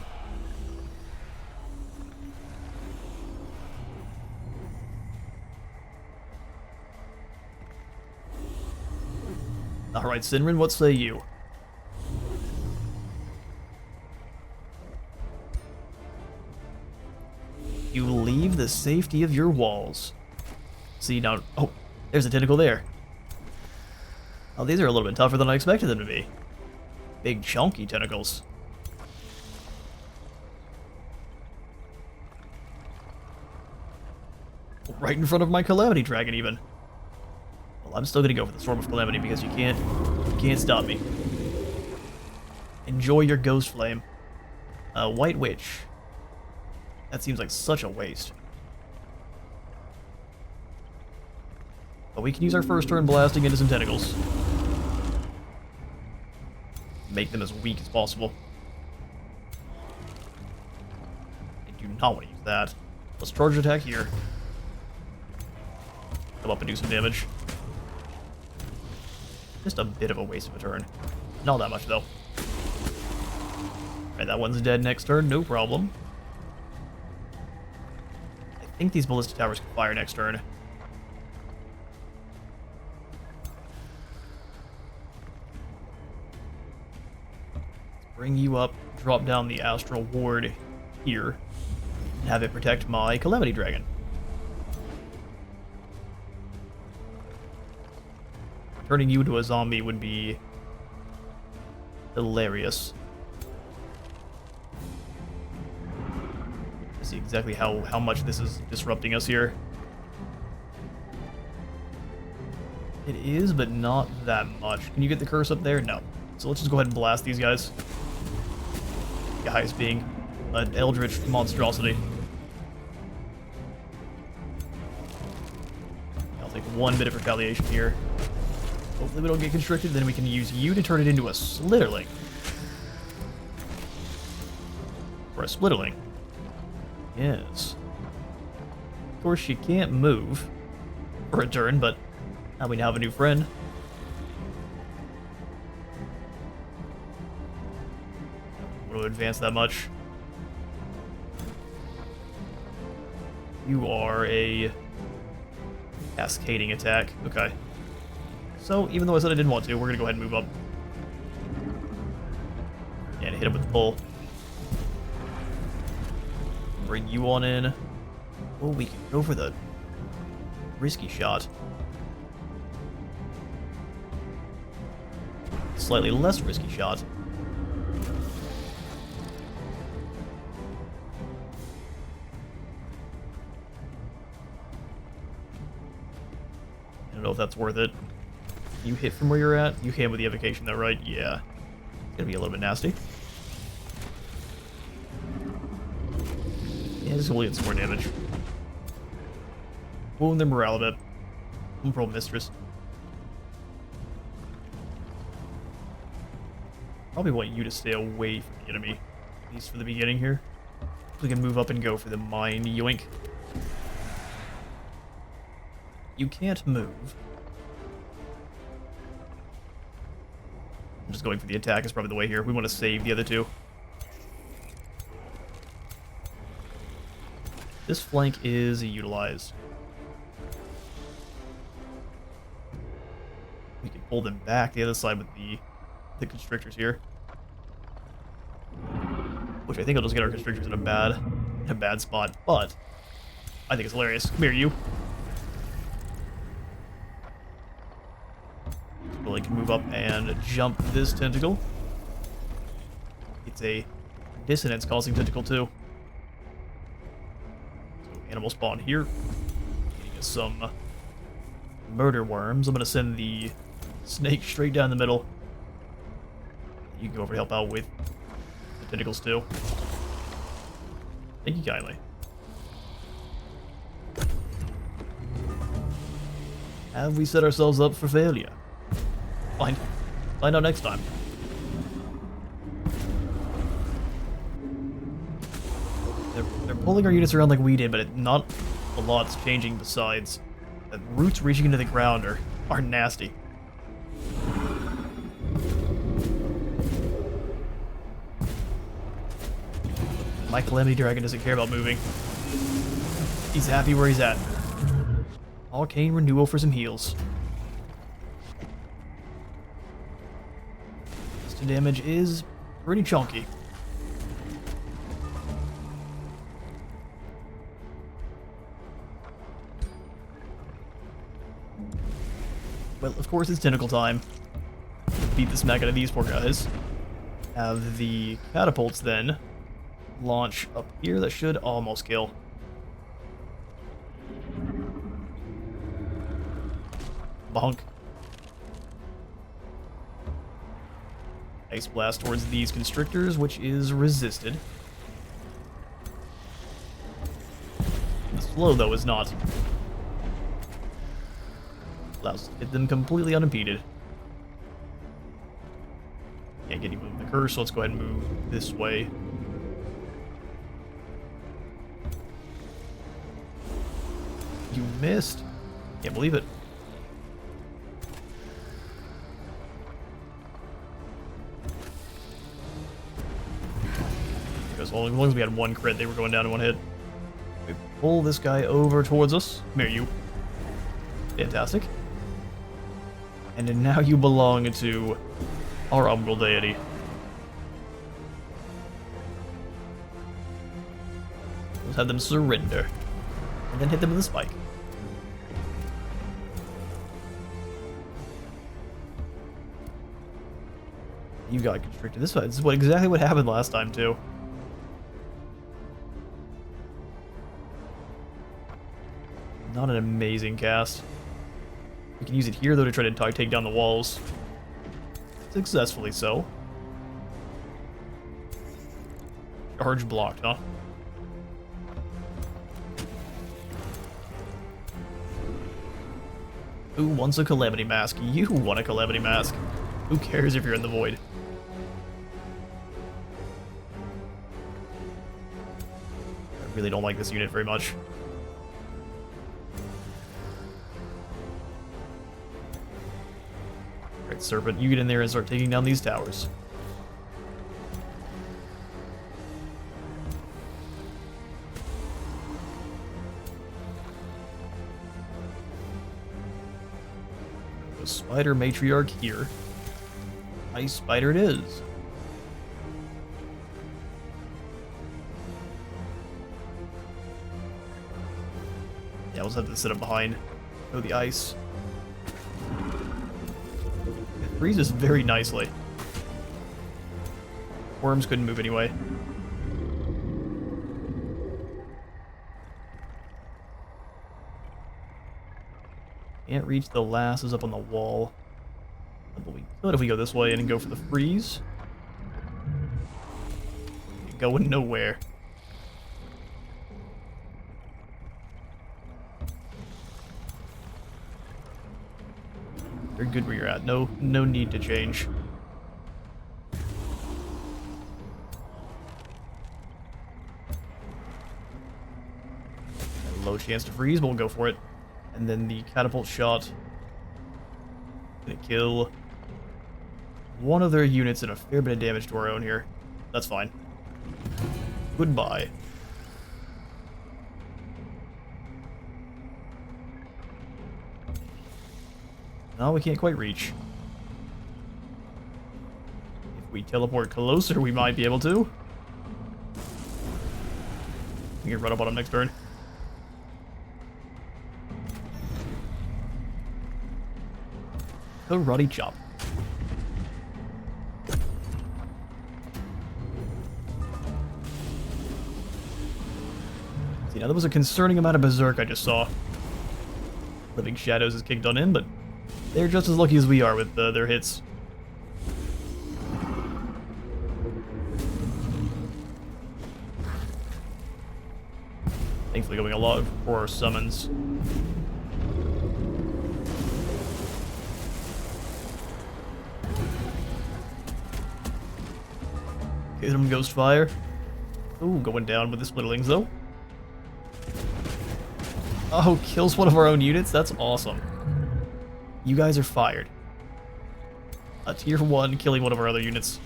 Alright, Sinrin, what say you? You leave the safety of your walls. See now... Oh, there's a tentacle there. Oh, these are a little bit tougher than I expected them to be. Big, chunky tentacles. Right in front of my Calamity Dragon, even. Well, I'm still gonna go for the Storm of Calamity because you can't stop me. Enjoy your Ghost Flame. White Witch. That seems like such a waste. But we can use our first turn blasting into some tentacles. Make them as weak as possible. I do not want to use that. Let's charge attack here. Come up and do some damage. Just a bit of a waste of a turn. Not that much, though. Alright, that one's dead next turn, no problem. I think these Ballista Towers can fire next turn. Let's bring you up, drop down the Astral Ward here, and have it protect my Calamity Dragon. Turning you into a zombie would be hilarious. See exactly how much this is disrupting us here. It is, but not that much. Can you get the curse up there? No. So let's just go ahead and blast these guys. Guys being an eldritch monstrosity. I'll take one bit of retaliation here. Hopefully we don't get constricted, then we can use you to turn it into a Slitterling. Or a Splitterling. Yes. Of course, she can't move for a turn, but now we have a new friend. I don't want to advance that much. You are a cascading attack. Okay. So, even though I said I didn't want to, we're going to go ahead and move up. And hit him with the pull. Bring you on in. Oh, we can go for the risky shot. Slightly less risky shot. I don't know if that's worth it. You hit from where you're at? You can with the evocation though, right? Yeah. It's gonna be a little bit nasty. Yeah, just will get some more damage. Wound their morale a bit. Umbral Mistress. Probably want you to stay away from the enemy. At least for the beginning here. We can move up and go for the Mind Yoink. You can't move. I'm just going for the attack is probably the way here. We want to save the other two. This flank is utilized. We can pull them back the other side with the constrictors here. Which I think will just get our constrictors in a bad spot, but I think it's hilarious. Come here, you. Really can move up and jump this tentacle. It's a dissonance causing tentacle too. So animal spawn here. Getting us some murder worms. I'm gonna send the snake straight down the middle. You can go over to help out with the tentacles too. Thank you kindly. Have we set ourselves up for failure? Find out next time. They're pulling our units around like we did, but not a lot's changing besides. The roots reaching into the ground are nasty. My Calamity Dragon doesn't care about moving. He's happy where he's at. Arcane Renewal for some heals. burst damage is pretty chunky. Well, of course it's tentacle time. Beat the smack out of these poor guys. Have the catapults then launch up here. That should almost kill. Bonk. Ice blast towards these constrictors, which is resisted. The slow, though, is not. Allows us to hit them completely unimpeded. Can't get even the curse, so let's go ahead and move this way. You missed. Can't believe it. Because as long as we had one crit, they were going down in one hit. We pull this guy over towards us. Come here, you. Fantastic. And then now you belong to our umbral deity. Let's have them surrender. And then hit them with a spike. You got constricted. This is exactly what happened last time, too. Not an amazing cast. We can use it here, though, to try to take down the walls. Successfully so. Charge blocked, huh? Who wants a Calamity Mask? You want a Calamity Mask. Who cares if you're in the void? I really don't like this unit very much. Alright, Serpent, you get in there and start taking down these towers. The Spider Matriarch here. Ice Spider it is. Yeah, we'll just have to sit up behind. Oh, the ice. It freezes very nicely. Worms couldn't move anyway. Can't reach the lasses up on the wall. But we could if we go this way and go for the freeze. Going nowhere. You're good where you're at. No need to change. Low chance to freeze, but we'll go for it. And then the catapult shot. Gonna kill one of their units and a fair bit of damage to our own here. That's fine. Goodbye. No, we can't quite reach. If we teleport closer, we might be able to. We can run up on him next turn. Karate chop. See, now there was a concerning amount of berserk I just saw. Living Shadows is kicked on in, but they're just as lucky as we are with their hits. Thankfully going a lot for our summons. Hit him, Ghost Fire. Ooh, going down with the Splitterlings, though. Oh, kills one of our own units? That's awesome. You guys are fired. A tier 1 killing one of our other units.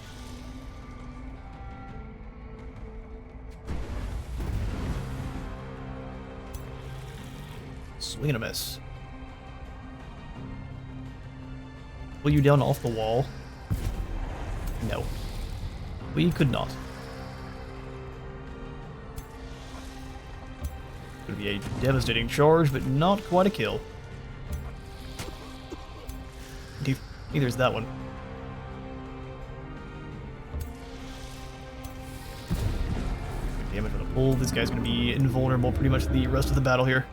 Swing and a miss. Pull you down off the wall. No. We could not. Would be a devastating charge, but not quite a kill. Neither is that one. Good damage on the pull. This guy's going to be invulnerable pretty much the rest of the battle here.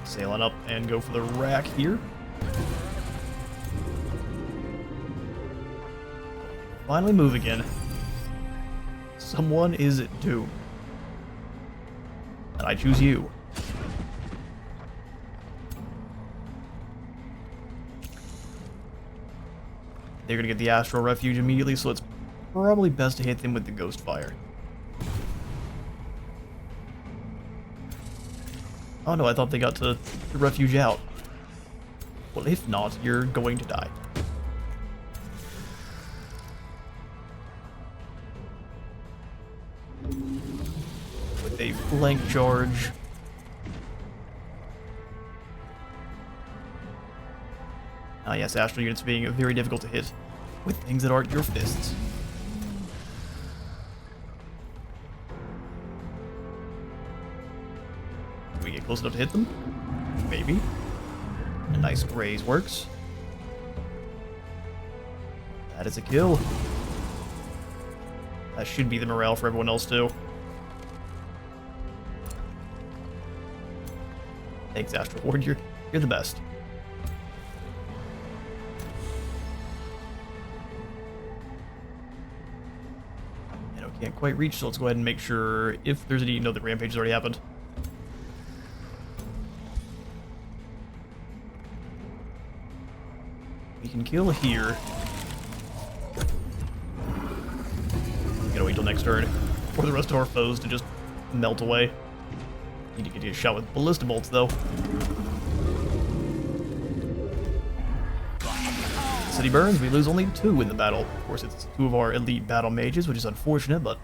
Sailing up and go for the rack here. Finally move again. Someone is doomed. And I choose you. They're gonna get the Astral Refuge immediately, so it's probably best to hit them with the Ghost Fire. Oh no, I thought they got to the Refuge out. Well, if not, you're going to die. With a flank charge. Ah yes, Astral units being very difficult to hit with things that aren't your fists. Can we get close enough to hit them? Maybe. A nice graze works. That is a kill. That should be the morale for everyone else too. Thanks, Astral Ward, you're the best. Can't quite reach, so let's go ahead and make sure if there's any... No, the rampage has already happened. We can kill here. We gotta wait till next turn for the rest of our foes to just melt away. Need to get a shot with ballista bolts, though. City burns, we lose only 2 in the battle. Of course, it's 2 of our elite battle mages, which is unfortunate, but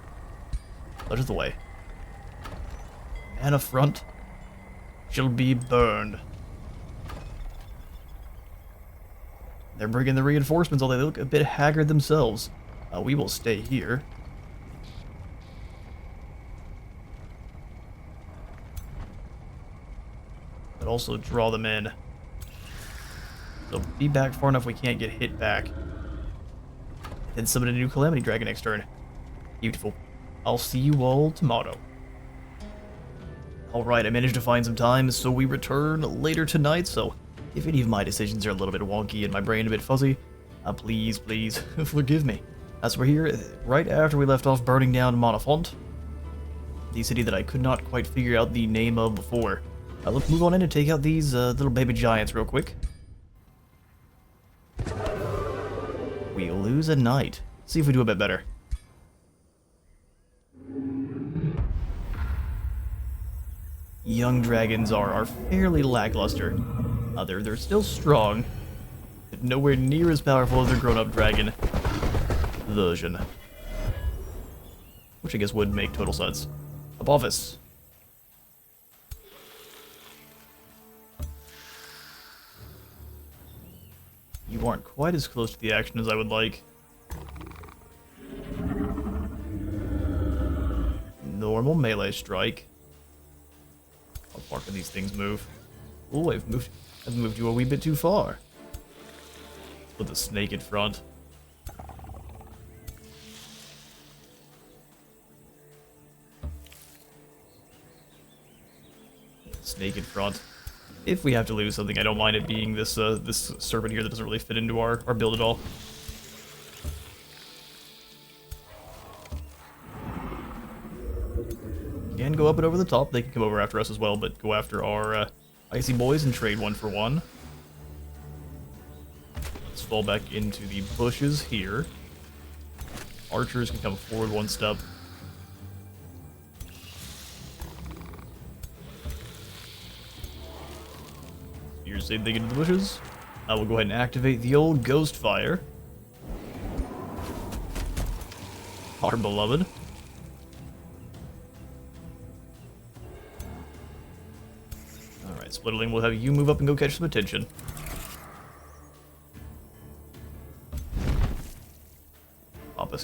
such is the way. Manafont shall be burned. They're bringing the reinforcements, although they look a bit haggard themselves. We will stay here. But also draw them in. So be back far enough we can't get hit back. Then summon a new Calamity Dragon next turn. Beautiful. I'll see you all tomorrow. Alright, I managed to find some time, so we return later tonight, so if any of my decisions are a little bit wonky and my brain a bit fuzzy, please forgive me. As we're here, right after we left off burning down Manafont, the city that I could not quite figure out the name of before. Let's move on in and take out these little baby giants real quick. We lose a knight. See if we do a bit better. Young dragons are fairly lackluster. They're still strong, but nowhere near as powerful as their grown-up dragon version. Which I guess would make total sense. Apophis. You aren't quite as close to the action as I would like. Normal melee strike. How far can these things move? Oh, I've moved you a wee bit too far. Put the snake in front. Snake in front. If we have to lose something, I don't mind it being this this serpent here that doesn't really fit into our build at all. Can go up and over the top. They can come over after us as well, but go after our icy boys and trade 1 for 1. Let's fall back into the bushes here. Archers can come forward 1 step. Here's the same thing into the bushes. We'll go ahead and activate the old Ghost Fire. Our beloved. Alright, Splittling, we'll have you move up and go catch some attention.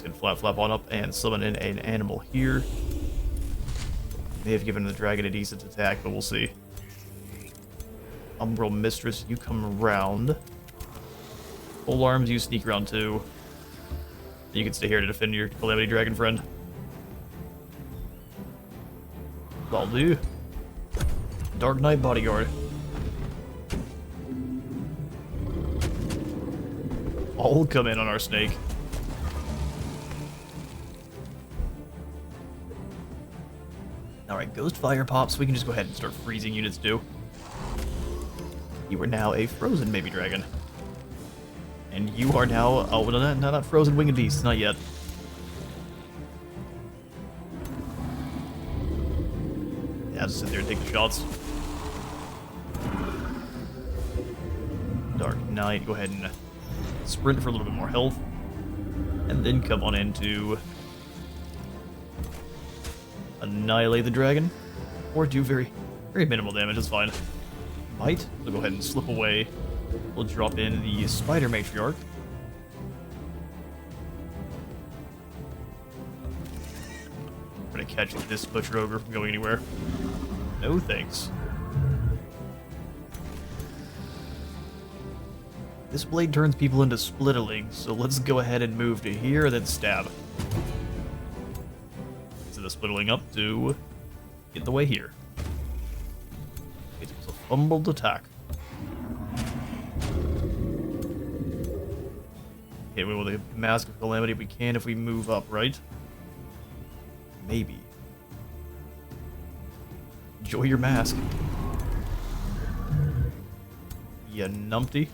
Fox can flap on up and summon in an animal here. May have given the dragon a decent attack, but we'll see. Umbral Mistress, you come around. Full arms, you sneak around too. You can stay here to defend your Calamity Dragon friend. That'll do. Dark Knight Bodyguard. All come in on our snake. Alright, Ghost Fire pops. We can just go ahead and start freezing units too. You are now a frozen baby dragon. And you are now... Oh, no, not frozen winged beast. Not yet. Yeah, just sit there and take the shots. Dark Knight, go ahead and sprint for a little bit more health. And then come on in to annihilate the dragon. Or do very minimal damage, it's fine. Might, we'll go ahead and slip away. We'll drop in the Spider Matriarch. I'm gonna catch this Butcher Ogre from going anywhere. No thanks. This blade turns people into splitterlings, so let's go ahead and move to here and then stab. So the splitterling up to get the way here. It's a fumbled attack. Okay, we will the Mask of Calamity we can if we move up, right? Maybe. Enjoy your mask. You numpty.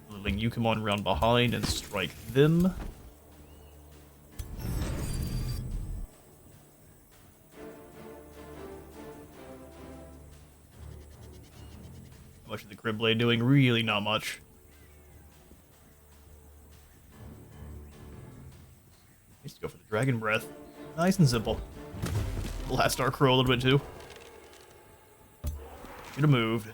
Littling, you come on around behind and strike them. How much is the Crib Blade doing? Really not much. Let's go for the Dragon Breath. Nice and simple. Blast our crow a little bit too. Should have moved.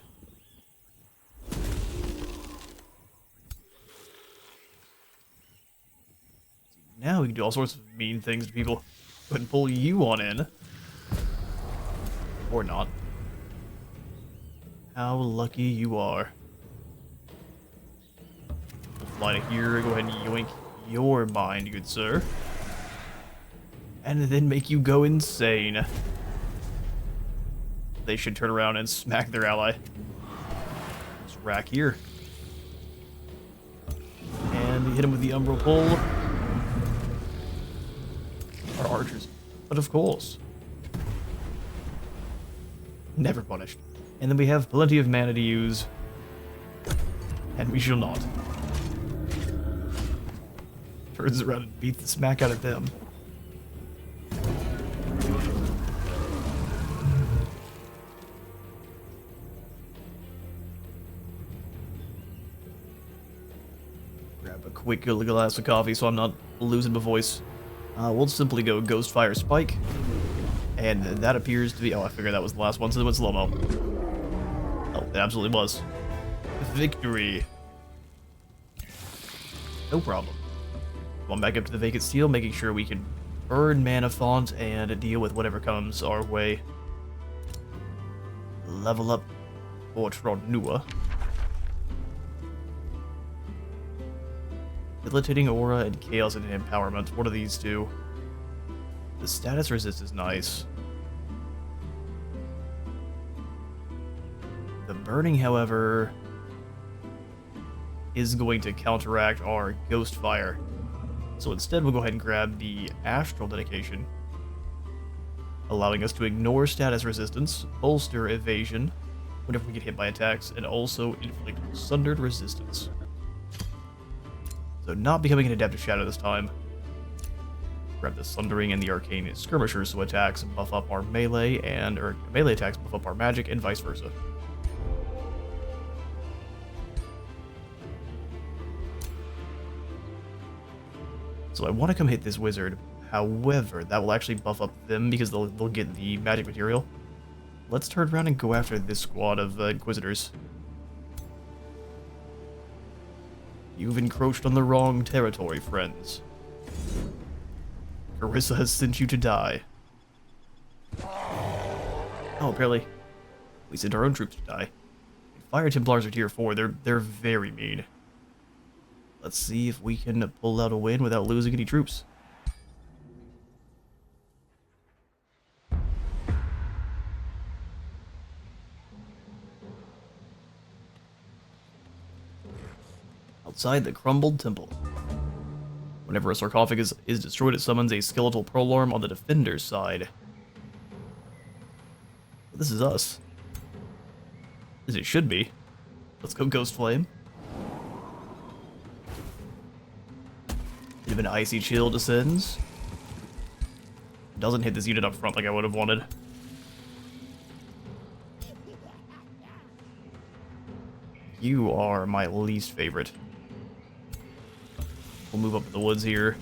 Now we can do all sorts of mean things to people. Go ahead and pull you on in. Or not. How lucky you are. We'll fly to here, go ahead and yoink your mind, good sir. And then make you go insane. They should turn around and smack their ally. Let's rack here. And hit him with the Umbral Pull. Our archers. But of course. Never punished. And then we have plenty of mana to use. And we shall not. Turns around and beats the smack out of them. Grab a quick glass of coffee so I'm not losing my voice. We'll simply go Ghost Fire Spike. And that appears to be... Oh, I figured that was the last one, so it was slow-mo. Oh, it absolutely was. Victory. No problem. Going back up to the Vacant Steel, making sure we can burn Manafont and deal with whatever comes our way. Level up for Tronua. Debilitating Aura and Chaos and Empowerment. What are these two? The status resist is nice. The burning, however, is going to counteract our Ghost Fire. So instead we'll go ahead and grab the Astral Dedication, allowing us to ignore status resistance, bolster evasion whenever we get hit by attacks, and also inflict sundered resistance. So not becoming an Adept of Shadow this time. Grab the Sundering and the Arcane Skirmishers, so attacks buff up our melee, or melee attacks buff up our magic, and vice versa. So I want to come hit this wizard, however, that will actually buff up them because they'll get the magic material. Let's turn around and go after this squad of Inquisitors. You've encroached on the wrong territory, friends. Carissa has sent you to die. Oh, apparently we sent our own troops to die. Fire Templars are tier 4. They're very mean. Let's see if we can pull out a win without losing any troops. Outside the crumbled temple. Whenever a sarcophagus is destroyed, it summons a skeletal polearm on the defender's side. This is us. As it should be. Let's go Ghost Flame. Bit of an icy chill descends. Doesn't hit this unit up front like I would have wanted. You are my least favorite. We'll move up in the woods here.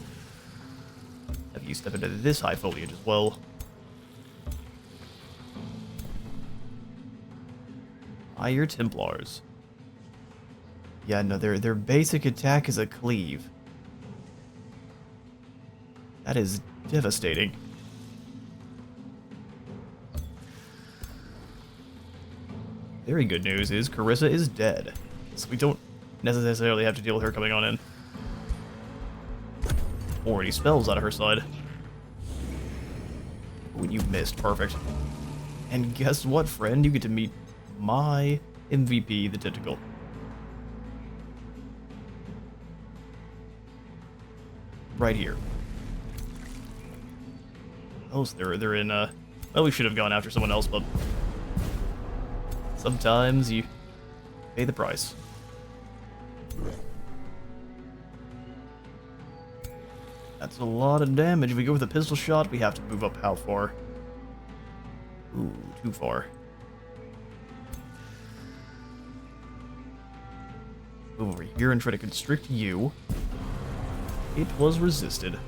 Have you step into this high foliage as well. Fire Templars. Yeah, no, their basic attack is a cleave. That is devastating. Very good news is Carissa is dead, so we don't necessarily have to deal with her coming on in. Or any spells out of her side. When you missed, perfect. And guess what, friend? You get to meet my MVP, the Tentacle. Right here. Oh, so they're in, well, we should have gone after someone else, but sometimes you pay the price. That's a lot of damage. If we go with a pistol shot, we have to move up how far? Ooh, too far. Move over here and try to constrict you. It was resisted.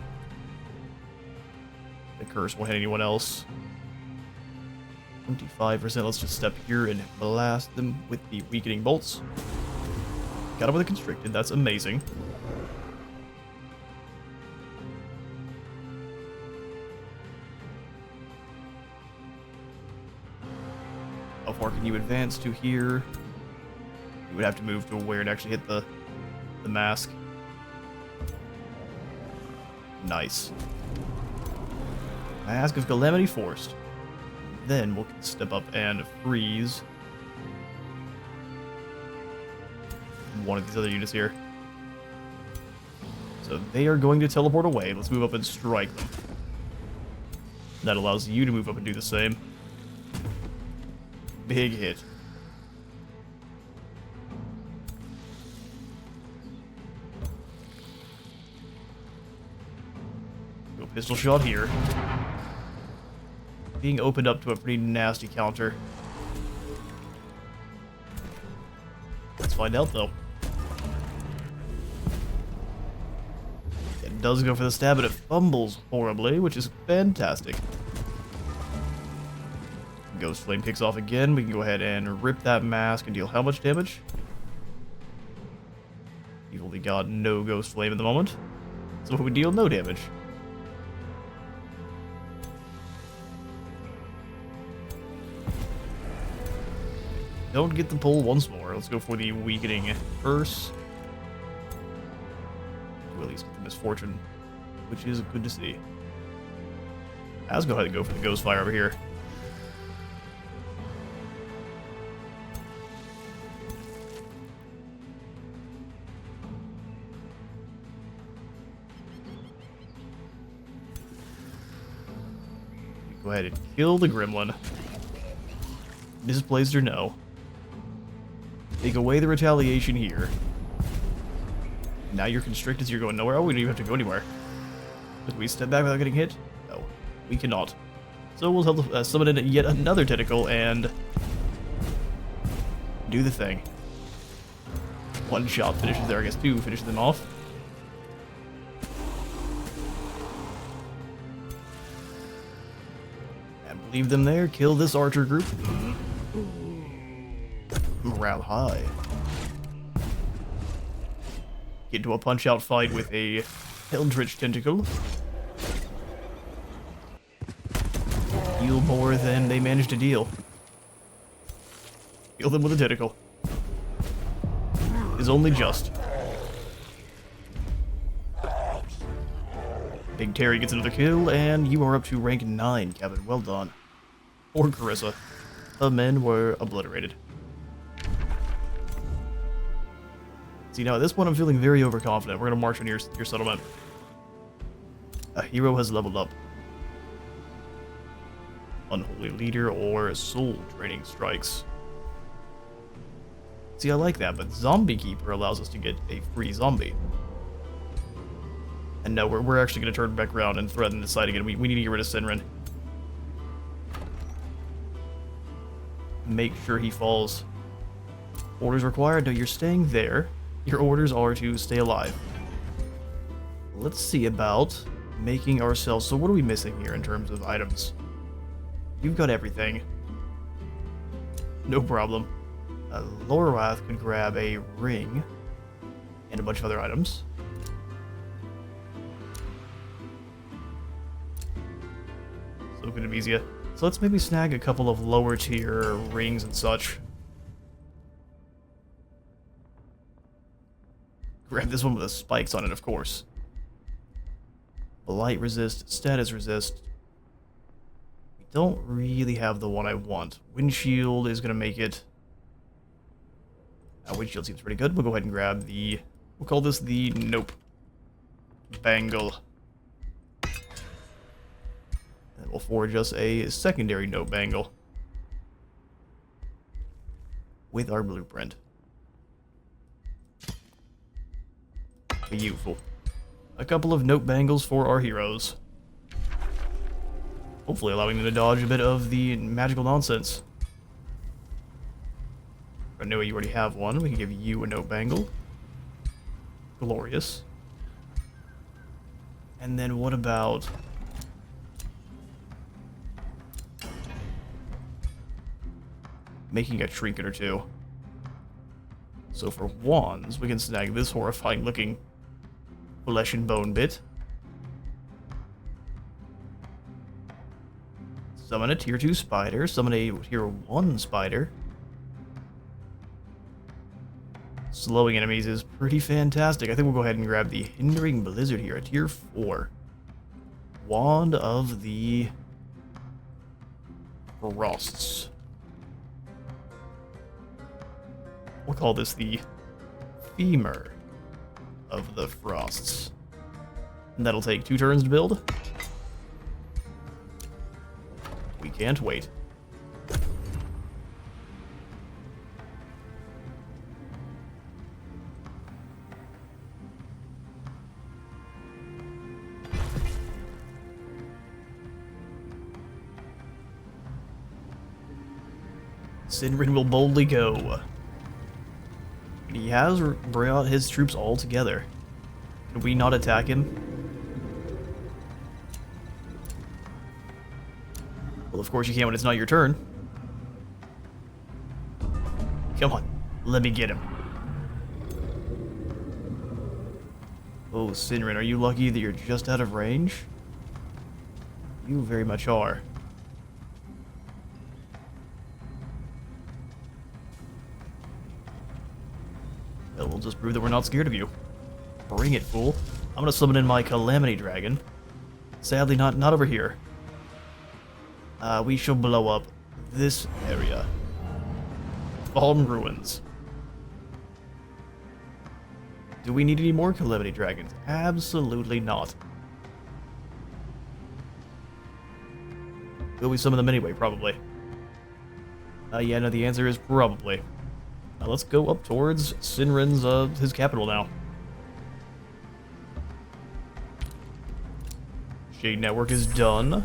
The curse won't hit anyone else. 25%. Let's just step here and blast them with the weakening bolts. Got him with a constricted. That's amazing. How far can you advance to here? You would have to move to where it actually hit the mask. Nice. Mask of Calamity forced. Then we'll step up and freeze one of these other units here. So they are going to teleport away. Let's move up and strike them. That allows you to move up and do the same. Big hit. Go pistol shot here. Being opened up to a pretty nasty counter. Let's find out though. It does go for the stab, but it fumbles horribly, which is fantastic. Ghost Flame kicks off again. We can go ahead and rip that mask and deal how much damage? You've only got no Ghost Flame at the moment, so we deal no damage. Don't get the pull once more. Let's go for the weakening first. To at least get the misfortune, which is good to see. Let's go ahead and go for the Ghost Fire over here. Go ahead and kill the Gremlin. Misplaced or no. Take away the retaliation here. Now you're constricted, so you're going nowhere. Oh, we don't even have to go anywhere. Can we step back without getting hit? No, we cannot. So we'll summon in yet another tentacle and do the thing. One shot finishes there, I guess two finishes them off. And leave them there, kill this archer group. Morale high. get into a punch-out fight with a Eldritch Tentacle. Heal more than they managed to deal. Heal them with a tentacle. Is only just. Big Terry gets another kill, and you are up to rank 9, Kevin. Well done. Or Carissa. The men were obliterated. See, now at this point I'm feeling very overconfident. We're gonna march on your settlement. A hero has leveled up. Unholy Leader or Soul Training Strikes. See, I like that, but Zombie Keeper allows us to get a free zombie. And no, we're actually going to turn back around and threaten the site again. We need to get rid of Sinrin. Make sure he falls. Orders required? No, you're staying there. Your orders are to stay alive. Let's see about making ourselves... So what are we missing here in terms of items? You've got everything. No problem. Lorath could grab a ring and a bunch of other items. So good and easier. So let's maybe snag a couple of lower tier rings and such. Grab this one with the spikes on it, of course. Blight resist, status resist. We don't really have the one I want. Windshield is going to make it... Windshield seems pretty good. We'll go ahead and grab the... We'll call this the Nope Bangle. And we'll forge us a secondary Nope Bangle. With our blueprint. Beautiful. A couple of Nope Bangles for our heroes. Hopefully allowing them to dodge a bit of the magical nonsense. I know you already have one. We can give you a Note Bangle. Glorious. And then what about... making a trinket or two. So for wands, we can snag this horrifying looking flesh and bone bit. Summon a tier 2 spider. Summon a tier 1 spider. Slowing enemies is pretty fantastic. I think we'll go ahead and grab the Hindering Blizzard here, a tier 4. Wand of the Frosts. We'll call this the Femur of the Frosts. And that'll take 2 turns to build. We can't wait. Sinrin will boldly go. He has brought his troops all together. Can we not attack him? Well, of course you can when it's not your turn. Come on, let me get him. Oh, Sinrin, are you lucky that you're just out of range? You very much are. Well, we'll just prove that we're not scared of you. Bring it, fool. I'm gonna summon in my Calamity Dragon. Sadly, not over here. We shall blow up this area. Fallen Ruins. Do we need any more Calamity Dragons? Absolutely not. Will we summon them anyway? Probably. Yeah, no, the answer is probably. Now let's go up towards Sinrin's, his capital now. Shade Network is done,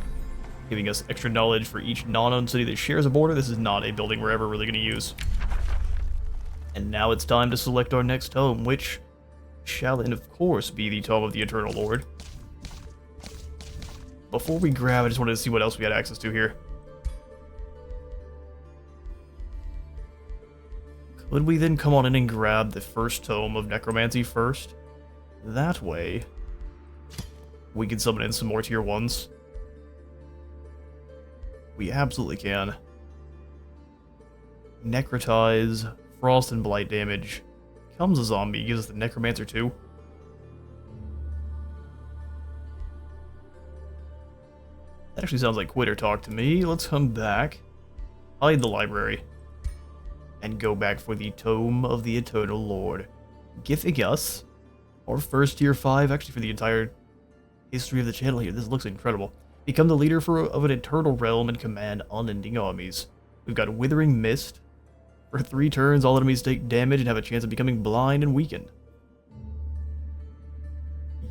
giving us extra knowledge for each non-owned city that shares a border. This is not a building we're ever really going to use. And now it's time to select our next tome, which shall, and of course, be the Tome of the Eternal Lord. Before we grab, I just wanted to see what else we had access to here. Could we then come on in and grab the first tome of Necromancy first? that way, we can summon in some more tier 1s. We absolutely can. Necrotize, Frost and Blight damage. Comes a zombie, gives us the Necromancer too. That actually sounds like quitter talk to me. Let's come back, hide the library, and go back for the Tome of the Eternal Lord. Giving us our first tier 5, actually for the entire history of the channel here. This looks incredible. Become the leader of an eternal realm and command unending armies. We've got Withering Mist. For 3 turns, all enemies take damage and have a chance of becoming blind and weakened.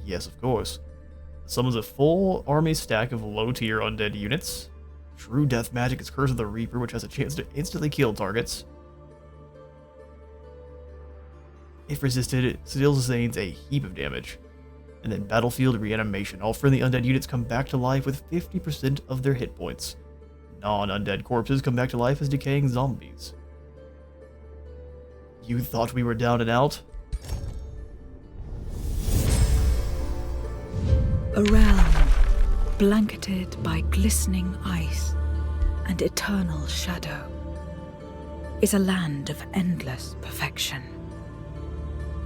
Yes, of course. Summons a full army stack of low-tier undead units. True Death Magic is Curse of the Reaper, which has a chance to instantly kill targets. If resisted, it still sustains a heap of damage. And then Battlefield Reanimation. All friendly undead units come back to life with 50% of their hit points. Non-undead corpses come back to life as decaying zombies. You thought we were down and out?
A realm blanketed by glistening ice and eternal shadow is a land of endless perfection.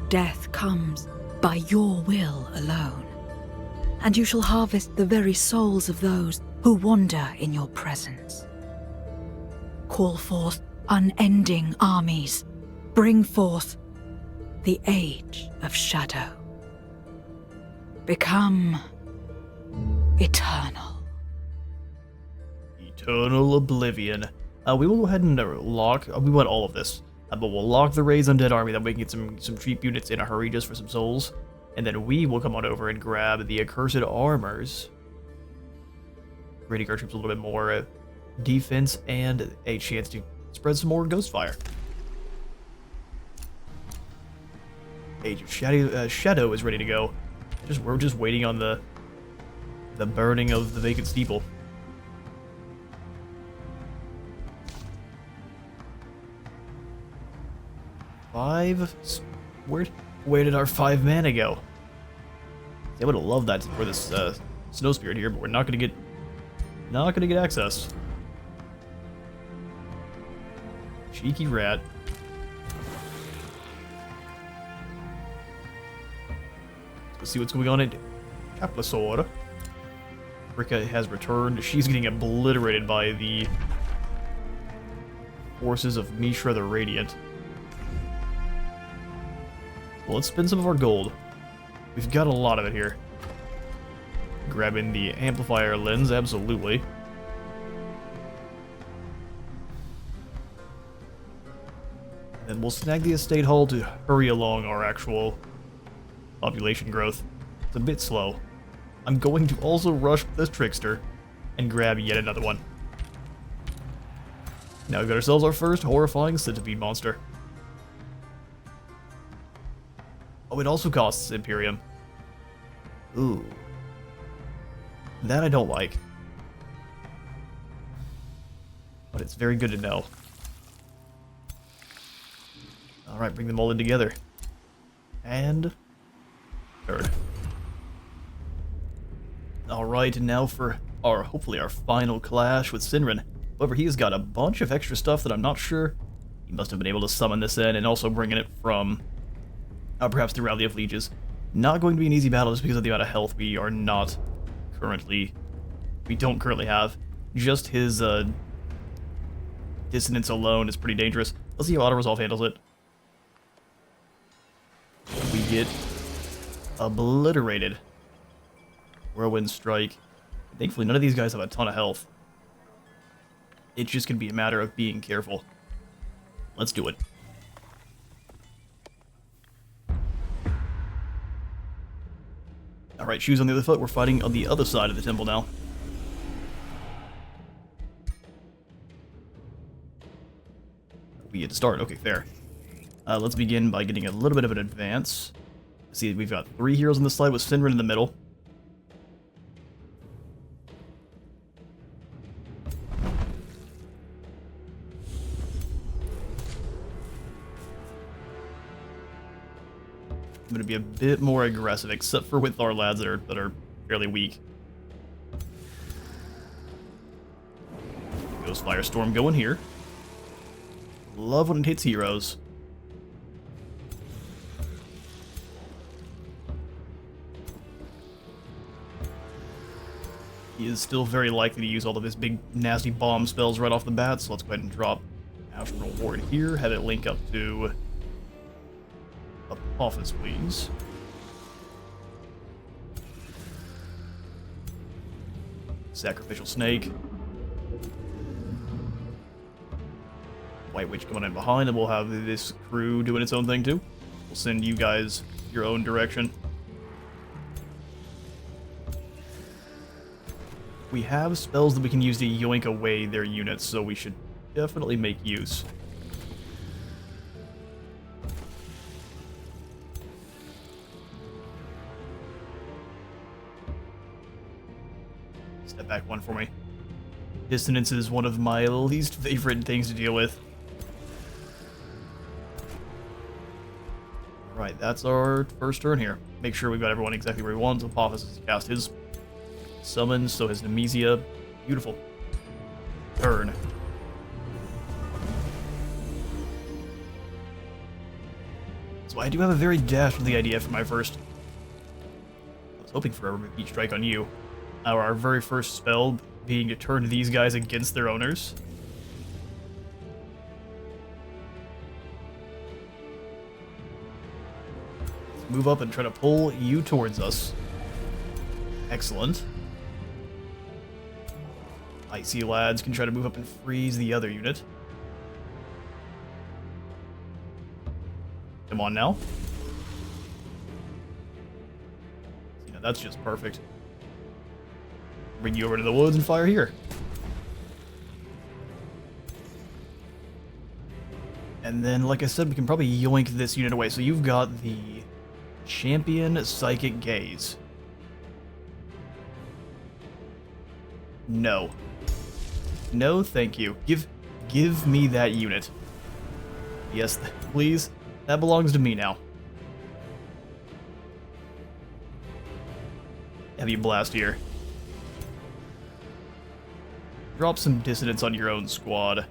Death comes by your will alone, and you shall harvest the very souls of those who wander in your presence. Call forth unending armies. Bring forth the Age of Shadow. Become eternal.
Eternal Oblivion. We will go ahead and lock... we want all of this. But we'll lock the Raise Undead army, that way we can get some cheap units in a hurry just for some souls. And then we will come on over and grab the Accursed Armors. Grading our troops a little bit more defense and a chance to spread some more Ghostfire. Age of Shadow is ready to go. We're just waiting on the burning of the vacant steeple. Where did our 5 mana go? See, I would have loved that for this Snow Spirit here, but we're not gonna get access. Cheeky rat. Let's see what's going on in Caplasor. Rika has returned. She's getting obliterated by the forces of Mishra the Radiant. Well, let's spend some of our gold. We've got a lot of it here. Grabbing the amplifier lens, absolutely. Then we'll snag the estate hall to hurry along our actual population growth. It's a bit slow. I'm going to also rush this trickster and grab yet another one. Now we've got ourselves our first horrifying centipede monster. Oh, it also costs Imperium. Ooh. That I don't like. But it's very good to know. Alright, bring them all in together. And... third. Alright, and now for hopefully our final clash with Sinrin. However, he's got a bunch of extra stuff that I'm not sure. He must have been able to summon this in and also bringing it from perhaps the Rally of Lieges. Not going to be an easy battle just because of the amount of health we don't currently have. Just his dissonance alone is pretty dangerous. Let's see how Auto Resolve handles it. We get obliterated. Whirlwind Strike. Thankfully, none of these guys have a ton of health. It's just going to be a matter of being careful. Let's do it. Alright, shoes on the other foot. We're fighting on the other side of the temple now. We get to start. Okay, fair. Let's begin by getting a little bit of an advance. See, we've got 3 heroes on the slide with Sinrin in the middle. I'm going to be a bit more aggressive, except for with our lads that are fairly weak. Goes Firestorm going here. Love when it hits heroes. He is still very likely to use all of his big, nasty bomb spells right off the bat, so let's go ahead and drop Astral Ward here, have it link up to Apophis, please. Sacrificial Snake. White Witch coming in behind, and we'll have this crew doing its own thing too. We'll send you guys your own direction. We have spells that we can use to yoink away their units, so we should definitely make use. Step back one for me. Dissonance is one of my least favorite things to deal with. Right, that's our first turn here. Make sure we've got everyone exactly where we want. Apophis has cast his summons, so has Nemesia. Beautiful. Turn. So I do have a very dastardly idea for my first. I was hoping for a repeat strike on you. Our very first spell being to turn these guys against their owners. Let's move up and try to pull you towards us. Excellent. Icy lads can try to move up and freeze the other unit. Come on now. Yeah, that's just perfect. Bring you over to the woods and fire here. And then, like I said, we can probably yoink this unit away. So you've got the Champion Psychic Gaze. No. No, thank you. Give me that unit. Yes, please. That belongs to me now. Heavy blast here. Drop some dissonance on your own squad.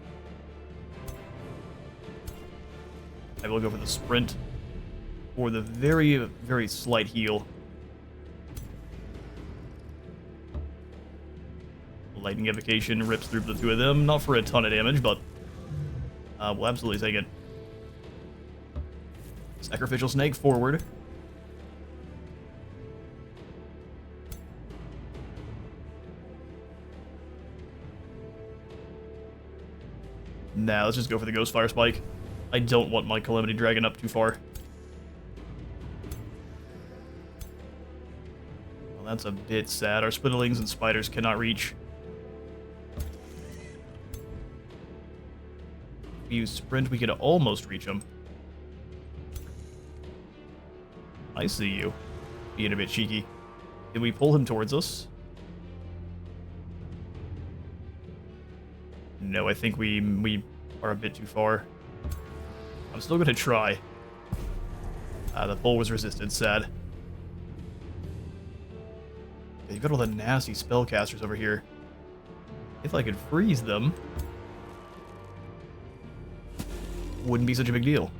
I will go for the sprint. For the very, very slight heal. Lightning Evocation rips through the two of them. Not for a ton of damage, but we'll absolutely take it. Sacrificial Snake forward. Nah, let's just go for the Ghostfire Spike. I don't want my Calamity Dragon up too far. Well, that's a bit sad. Our Spittlings and Spiders cannot reach. If we use Sprint, we could almost reach them. I see you. Being a bit cheeky. Did we pull him towards us? No, I think we are a bit too far. I'm still going to try. The pull was resisted, sad. You've got all the nasty spellcasters over here. If I could freeze them, wouldn't be such a big deal.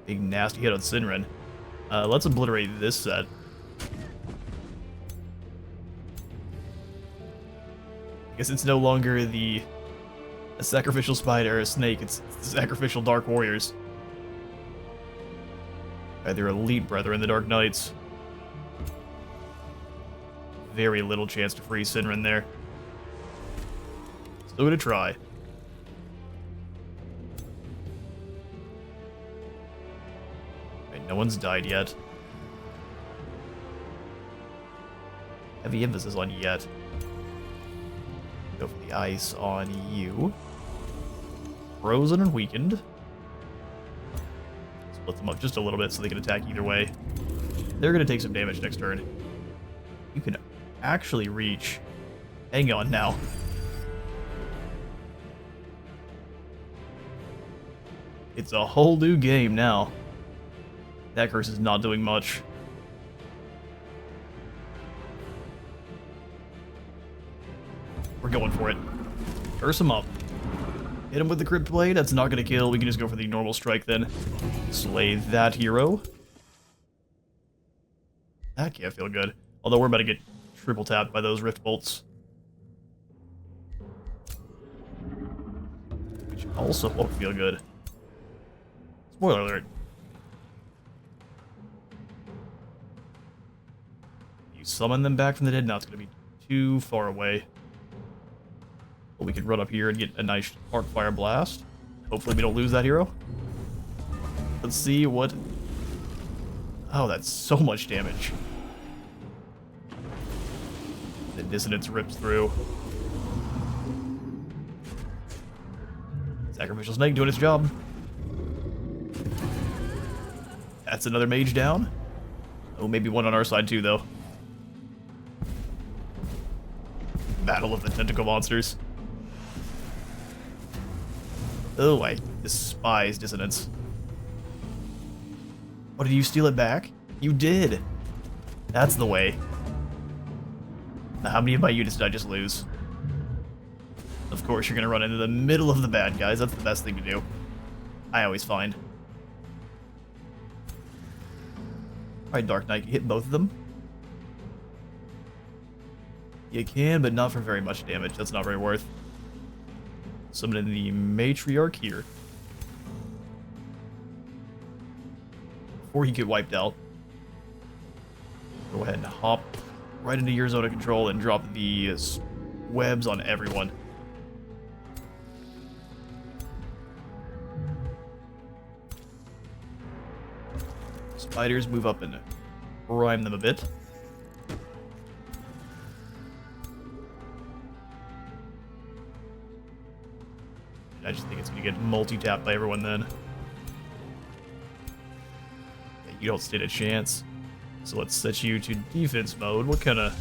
Big nasty hit on Sinren. Let's obliterate this set. I guess it's no longer a sacrificial spider or a snake, it's the sacrificial dark warriors. They're elite brethren, the Dark Knights. Very little chance to freeze Sinren there. Still gonna try. Right, no one's died yet. Heavy emphasis on yet. Go for the ice on you. Frozen and weakened. Split them up just a little bit so they can attack either way. They're going to take some damage next turn. You can actually reach. Hang on now. It's a whole new game now. That curse is not doing much. We're going for it. Curse him up. Hit him with the Crypt Blade. That's not going to kill. We can just go for the normal strike then. Slay that hero. That can't feel good. Although we're about to get triple tapped by those Rift Bolts. Which also won't feel good. Spoiler alert. You summon them back from the dead. Now it's going to be too far away. But we can run up here and get a nice Arc Fire Blast. Hopefully we don't lose that hero. Let's see what... Oh, that's so much damage. The Dissonance rips through. Sacrificial Snake doing its job. That's another mage down. Oh, maybe one on our side too, though. Battle of the Tentacle Monsters. Oh, I despise Dissonance. Oh, did you steal it back? You did! That's the way. Now, how many of my units did I just lose? Of course, you're gonna run into the middle of the bad guys. That's the best thing to do. I always find. Alright, Dark Knight, hit both of them. You can, but not for very much damage. That's not very worth. Summoning the Matriarch here. Before he get wiped out. Go ahead and hop right into your zone of control and drop the webs on everyone. Spiders move up and prime them a bit. I just think it's going to get multi-tapped by everyone then. Yeah, you don't stand a chance. So let's set you to defense mode. What kind of...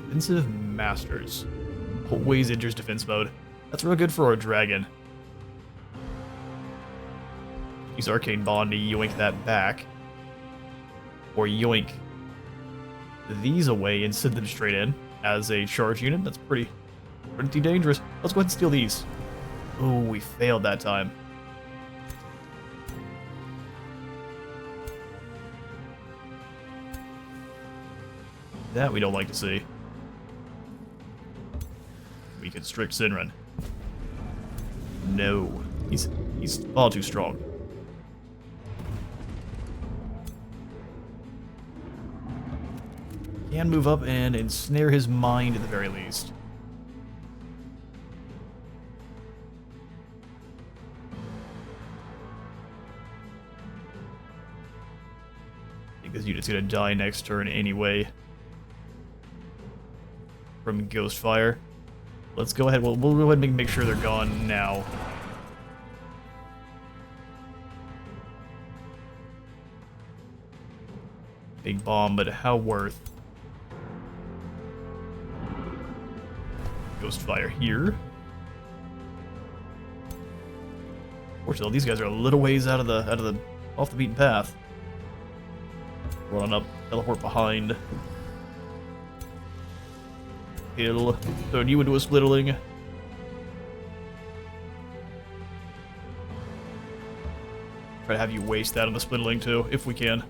Defensive Masters. Always enters defense mode. That's real good for our dragon. Use Arcane Bond to yoink that back. Or yoink these away and send them straight in as a charge unit. That's pretty dangerous. Let's go ahead and steal these. Oh, we failed that time. That we don't like to see. We could strict Sinran. No. He's far too strong. Can move up and ensnare his mind at the very least. I think this unit's gonna die next turn anyway. From Ghost Fire. Let's go ahead. We'll go ahead and make sure they're gone now. Big bomb, but how worth? Ghost Fire here. Fortunately, these guys are a little ways off the beaten path. Run up, teleport behind. He'll turn you into a Splitterling. Try to have you waste that on the Splitterling too, if we can.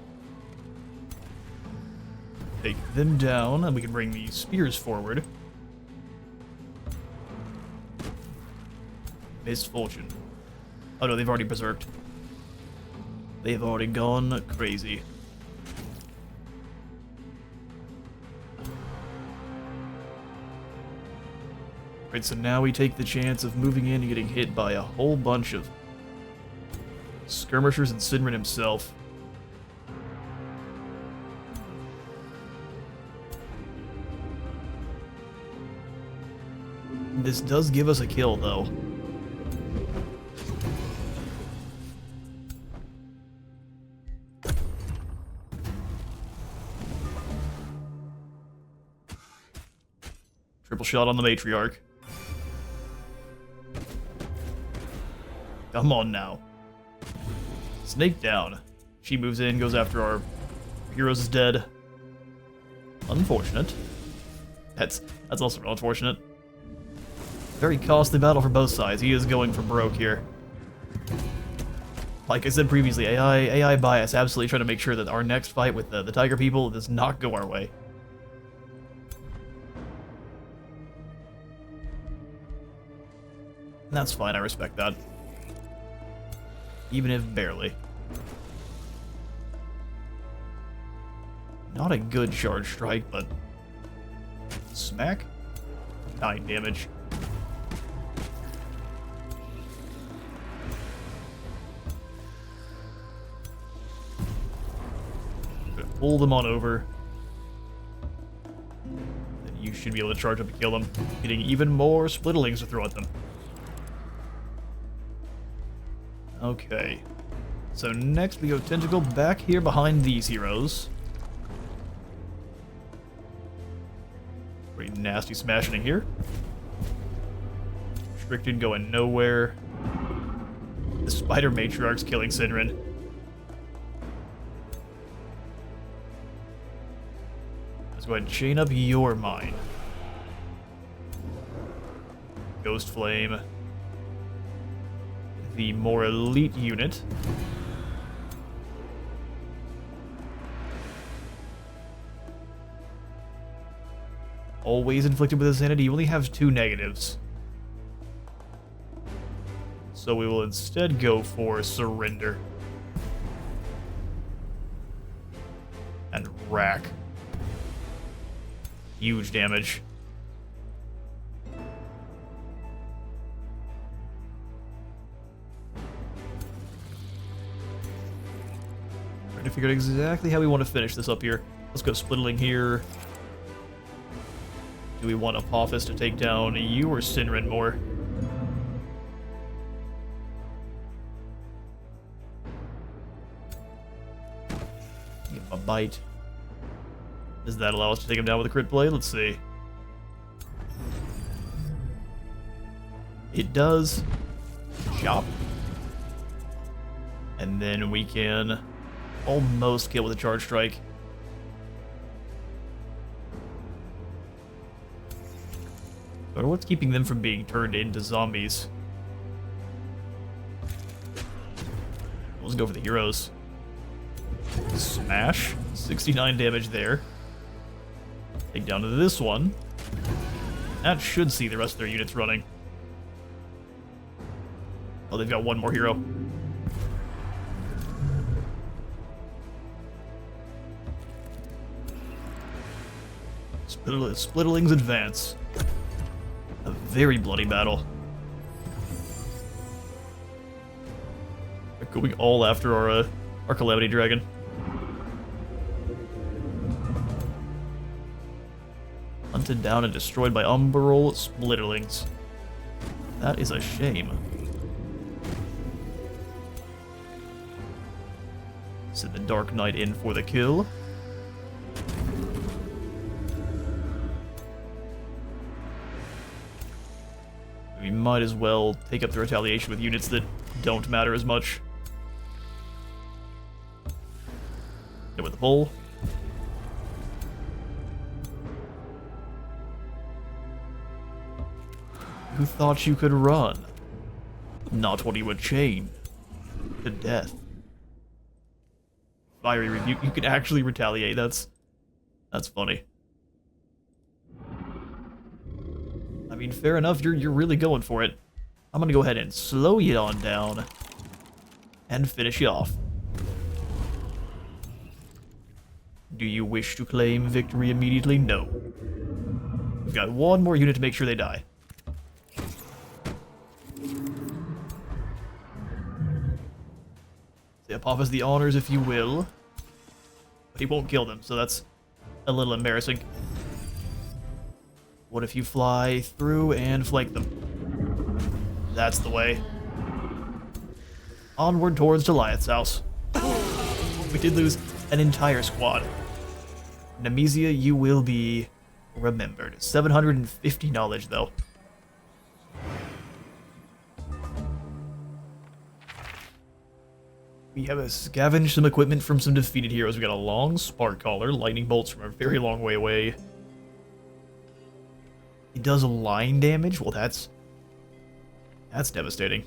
Take them down, and we can bring the spears forward. Misfortune. Oh no, they've already berserked. They've already gone crazy. Right, so now we take the chance of moving in and getting hit by a whole bunch of skirmishers and Sinran himself. This does give us a kill, though. Triple shot on the matriarch. Come on now. Snake down. She moves in, goes after our heroes is dead. Unfortunate. That's also unfortunate. Very costly battle for both sides. He is going for broke here. Like I said previously, AI bias, absolutely trying to make sure that our next fight with the Tiger people does not go our way. And that's fine, I respect that. Even if barely. Not a good charge strike, but... Smack? 9 damage. Gonna pull them on over. Then you should be able to charge up and kill them, getting even more splitterlings to throw at them. Okay. So next we go Tentacle back here behind these heroes. Pretty nasty smashing here. Restricted going nowhere. The Spider Matriarch's killing Sinrin. Let's go ahead and chain up your mine. Ghost Flame. The more elite unit. Always inflicted with insanity. You only have 2 negatives. So we will instead go for surrender. And rack. Huge damage. Trying to figure out exactly how we want to finish this up here. Let's go splitting here. Do we want Apophis to take down you or Sinrin more? Give him a bite. Does that allow us to take him down with a crit blade? Let's see. It does. Chop. And then we can almost kill with a charge strike. But what's keeping them from being turned into zombies? Let's go for the heroes. Smash. 69 damage there. Take down to this one. That should see the rest of their units running. Oh, they've got one more hero. Splitterlings advance. A very bloody battle. They're going all after our Calamity Dragon. Hunted down and destroyed by umbral splitterlings. That is a shame. Send the Dark Knight in for the kill. We might as well take up the retaliation with units that don't matter as much. Hit with the pull. Who thought you could run? Not when you were chained to death. Fiery Rebuke. You can actually retaliate. That's funny. I mean, fair enough. You're really going for it. I'm gonna go ahead and slow you on down and finish you off. Do you wish to claim victory immediately? No. We've got one more unit to make sure they die. The Apophis the honors, if you will. But he won't kill them, so that's a little embarrassing. What if you fly through and flank them? That's the way. Onward towards Goliath's house. We did lose an entire squad. Nemesia, you will be remembered. 750 knowledge, though. We have scavenged some equipment from some defeated heroes. We got a long spark collar, lightning bolts from a very long way away. It does line damage. Well, that's devastating.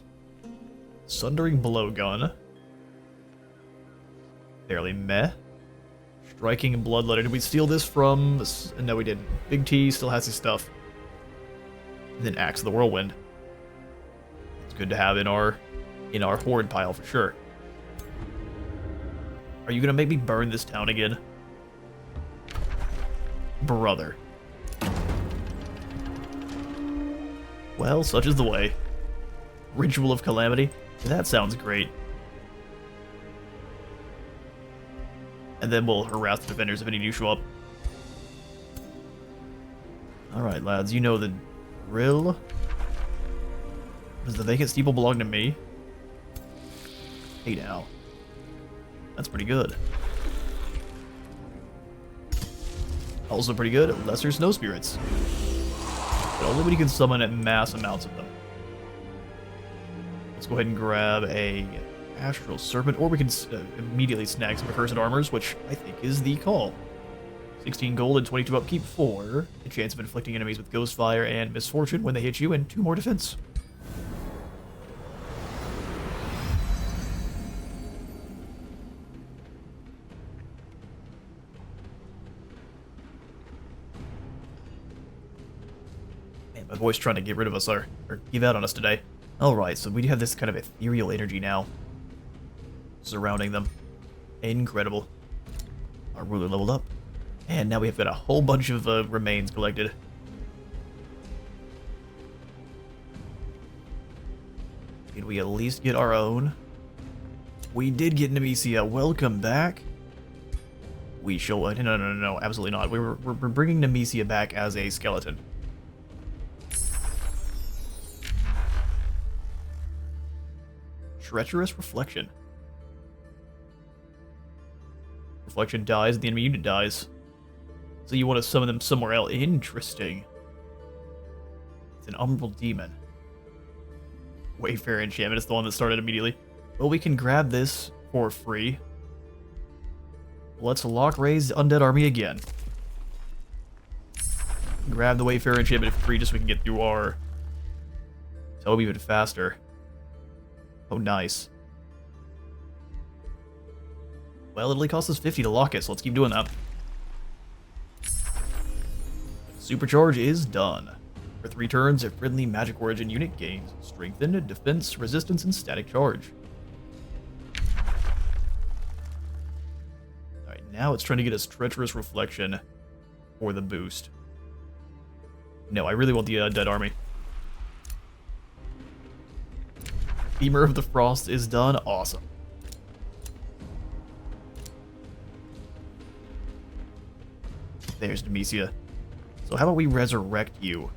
Sundering blowgun. Fairly meh. Striking and bloodletting. Did we steal this from? No, we didn't. Big T still has his stuff. And then Axe of the Whirlwind. It's good to have in our horde pile for sure. Are you gonna make me burn this town again? Brother. Well, such is the way. Ritual of Calamity? That sounds great. And then we'll harass the defenders if any do show up. Alright, lads, you know the drill. Does the vacant steeple belong to me? Hey now. That's pretty good. Also pretty good, lesser snow spirits. But only when you can summon at mass amounts of them. Let's go ahead and grab a Astral Serpent, or we can immediately snag some Accursed Armors, which I think is the call. 16 gold and 22 upkeep for the chance of inflicting enemies with Ghost Fire and Misfortune when they hit you, and 2 more defense. My voice trying to get rid of us or give out on us today. Alright, so we do have this kind of ethereal energy now surrounding them. Incredible. Our ruler leveled up. And now we've got a whole bunch of remains collected. Did we at least get our own? We did get Nemesia. Welcome back. We shall... No, absolutely not. We're bringing Nemesia back as a skeleton. Treacherous Reflection. Reflection dies, the enemy unit dies. So you want to summon them somewhere else. Interesting. It's an Umbral Demon. Wayfarer enchantment is the one that started immediately. Well, we can grab this for free. Let's lock raise the Undead Army again. Grab the Wayfarer enchantment for free just so we can get through our Toby even faster. Oh, nice. Well, it only costs us 50 to lock it, so let's keep doing that. Supercharge is done. For 3 turns, a friendly magic origin unit gains strengthened, defense, resistance, and static charge. Alright, now it's trying to get us Treacherous Reflection for the boost. No, I really want the Dead Army. Femur of the Frost is done. Awesome. There's Nemesia. So how about we resurrect you?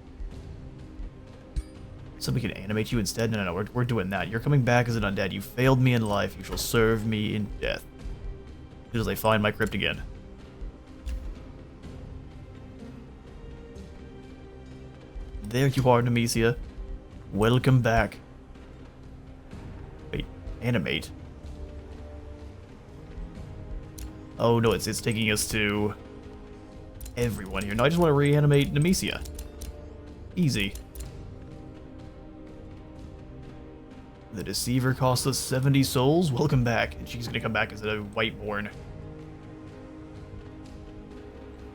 So we can animate you instead? No, we're doing that. You're coming back as an undead. You failed me in life. You shall serve me in death. As soon as I find my crypt again. There you are, Nemesia. Welcome back. Wait, animate? Oh no, it's taking us to everyone here. No, I just want to reanimate Nemesia. Easy. The Deceiver costs us 70 souls. Welcome back. And she's going to come back as a Whiteborn.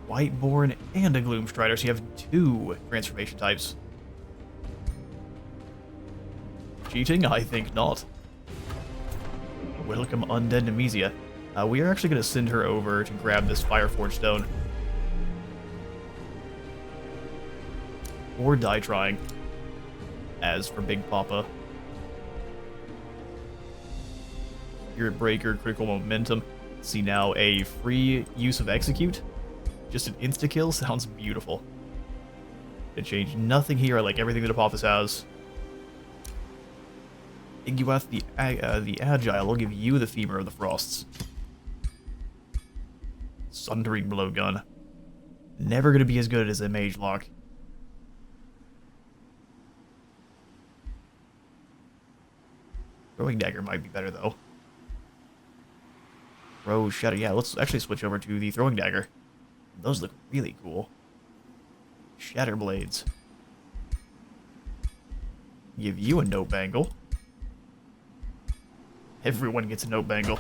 Whiteborn and a Gloomstrider, so you have 2 transformation types. Cheating? I think not. Welcome, Undead Nemesia. We are actually going to send her over to grab this Fireforge Stone. Or die trying. As for Big Papa. Spirit Breaker, Critical Momentum. See now a free use of Execute. Just an insta-kill sounds beautiful. It changed nothing here, I like everything that Apophis has. Iguath the Agile will give you the Femur of the Frosts. Sundering Blowgun. Never gonna be as good as a mage lock. Throwing dagger might be better though. Throw shadow. Yeah, let's actually switch over to the throwing dagger. Those look really cool. Shatter blades. Give you a note bangle. Everyone gets a note bangle.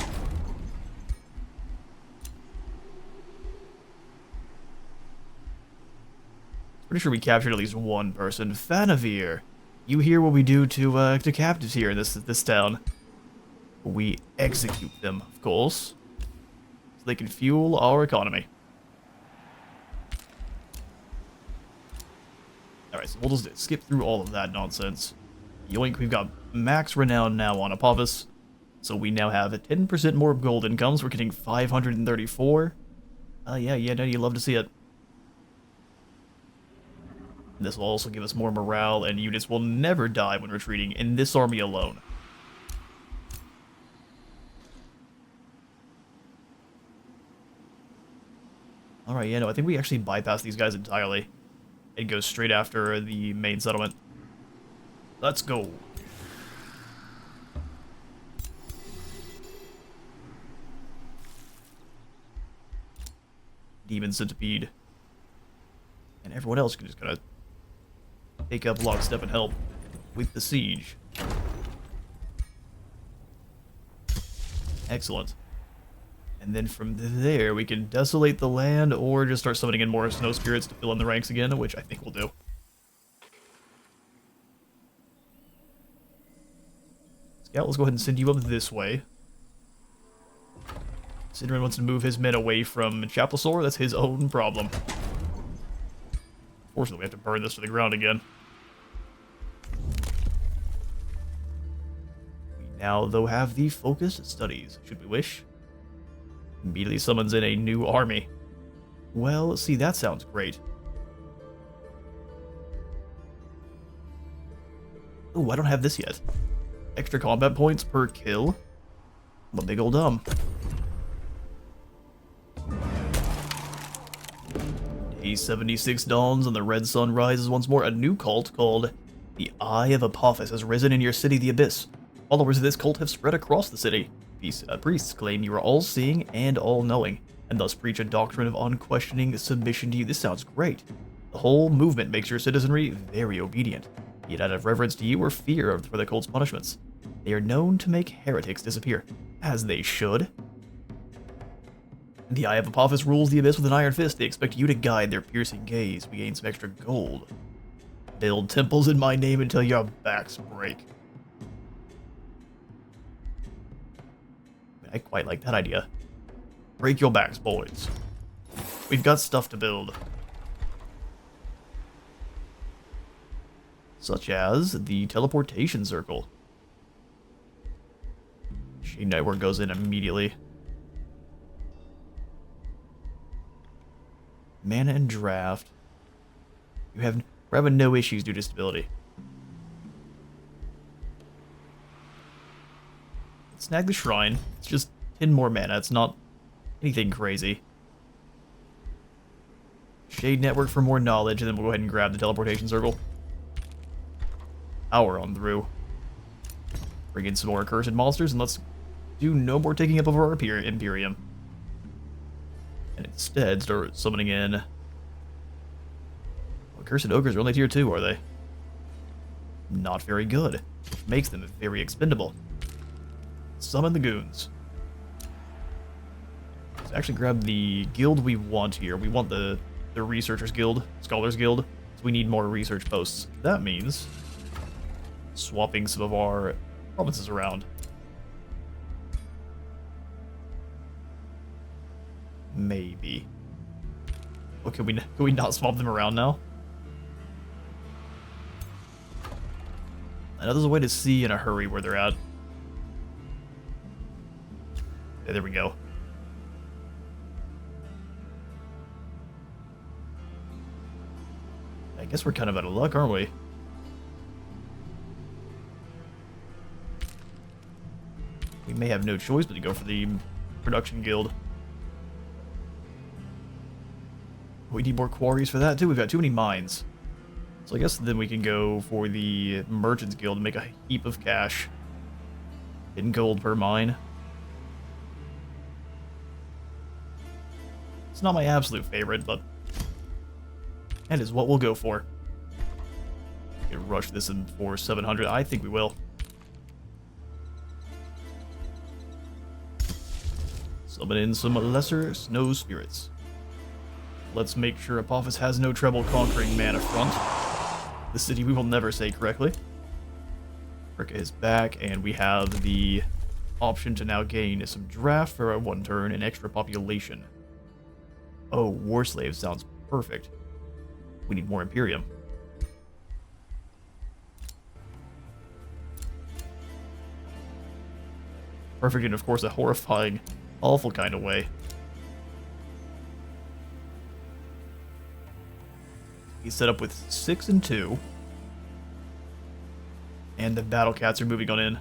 Pretty sure we captured at least one person. Fanavir, you hear what we do to captives here in this town. We execute them, of course, so they can fuel our economy. Alright, so we'll just skip through all of that nonsense. Yoink, we've got max renown now on Apophis, so we now have 10% more gold incomes. We're getting 534. Yeah, no, you love to see it. This will also give us more morale, and units will never die when retreating in this army alone. Alright, yeah, no, I think we actually bypass these guys entirely. It goes straight after the main settlement. Let's go. Demon Centipede. And everyone else can just kind of take up lockstep and help with the siege. Excellent. And then from there, we can desolate the land or just start summoning in more snow spirits to fill in the ranks again, which I think we'll do. Scout, let's go ahead and send you up this way. Sidran wants to move his men away from Chapelsaur. That's his own problem. Fortunately, we have to burn this to the ground again. We now, though, have the focused studies, should we wish. Immediately summons in a new army. Well, see, that sounds great. Oh, I don't have this yet. Extra combat points per kill? I'm a big old dumb. Day 76 dawns and the red sun rises once more. A new cult called the Eye of Apophis has risen in your city, the Abyss. Followers of this cult have spread across the city. Priests claim you are all-seeing and all-knowing, and thus preach a doctrine of unquestioning submission to you. This sounds great. The whole movement makes your citizenry very obedient, yet out of reverence to you or fear for the cult's punishments. They are known to make heretics disappear, as they should. The Eye of Apophis rules the Abyss with an iron fist. They expect you to guide their piercing gaze. We gain some extra gold. Build temples in my name until your backs break. I quite like that idea. Break your backs, boys. We've got stuff to build. Such as the teleportation circle. Shade Network goes in immediately. Mana and draft. We're having no issues due to stability. Snag the shrine. It's just 10 more mana. It's not anything crazy. Shade Network for more knowledge, and then we'll go ahead and grab the teleportation circle. Power on through. Bring in some more accursed monsters, and let's do no more taking up of our Imperium. And instead start summoning in... Accursed ogres are only tier 2, are they? Not very good. Which makes them very expendable. Summon the goons. Let's actually grab the guild we want here. We want the Researchers Guild, Scholars Guild, so we need more research posts. That means swapping some of our provinces around. Maybe. Well, can we not swap them around now? I know there's a way to see in a hurry where they're at. Okay, there we go. I guess we're kind of out of luck, aren't we? We may have no choice but to go for the production guild. We need more quarries for that too. We've got too many mines. So I guess then we can go for the Merchants Guild and make a heap of cash. In gold per mine. It's not my absolute favorite, but that is what we'll go for. We can rush this in for 700. I think we will. Summon in some lesser snow spirits. Let's make sure Apophis has no trouble conquering Manafont. The city we will never say correctly. Fricka is back, and we have the option to now gain some draft for a 1 turn and extra population. Oh, War Slave sounds perfect. We need more Imperium. Perfect in, of course, a horrifying, awful kind of way. He's set up with 6 and 2. And the Battle Cats are moving on in.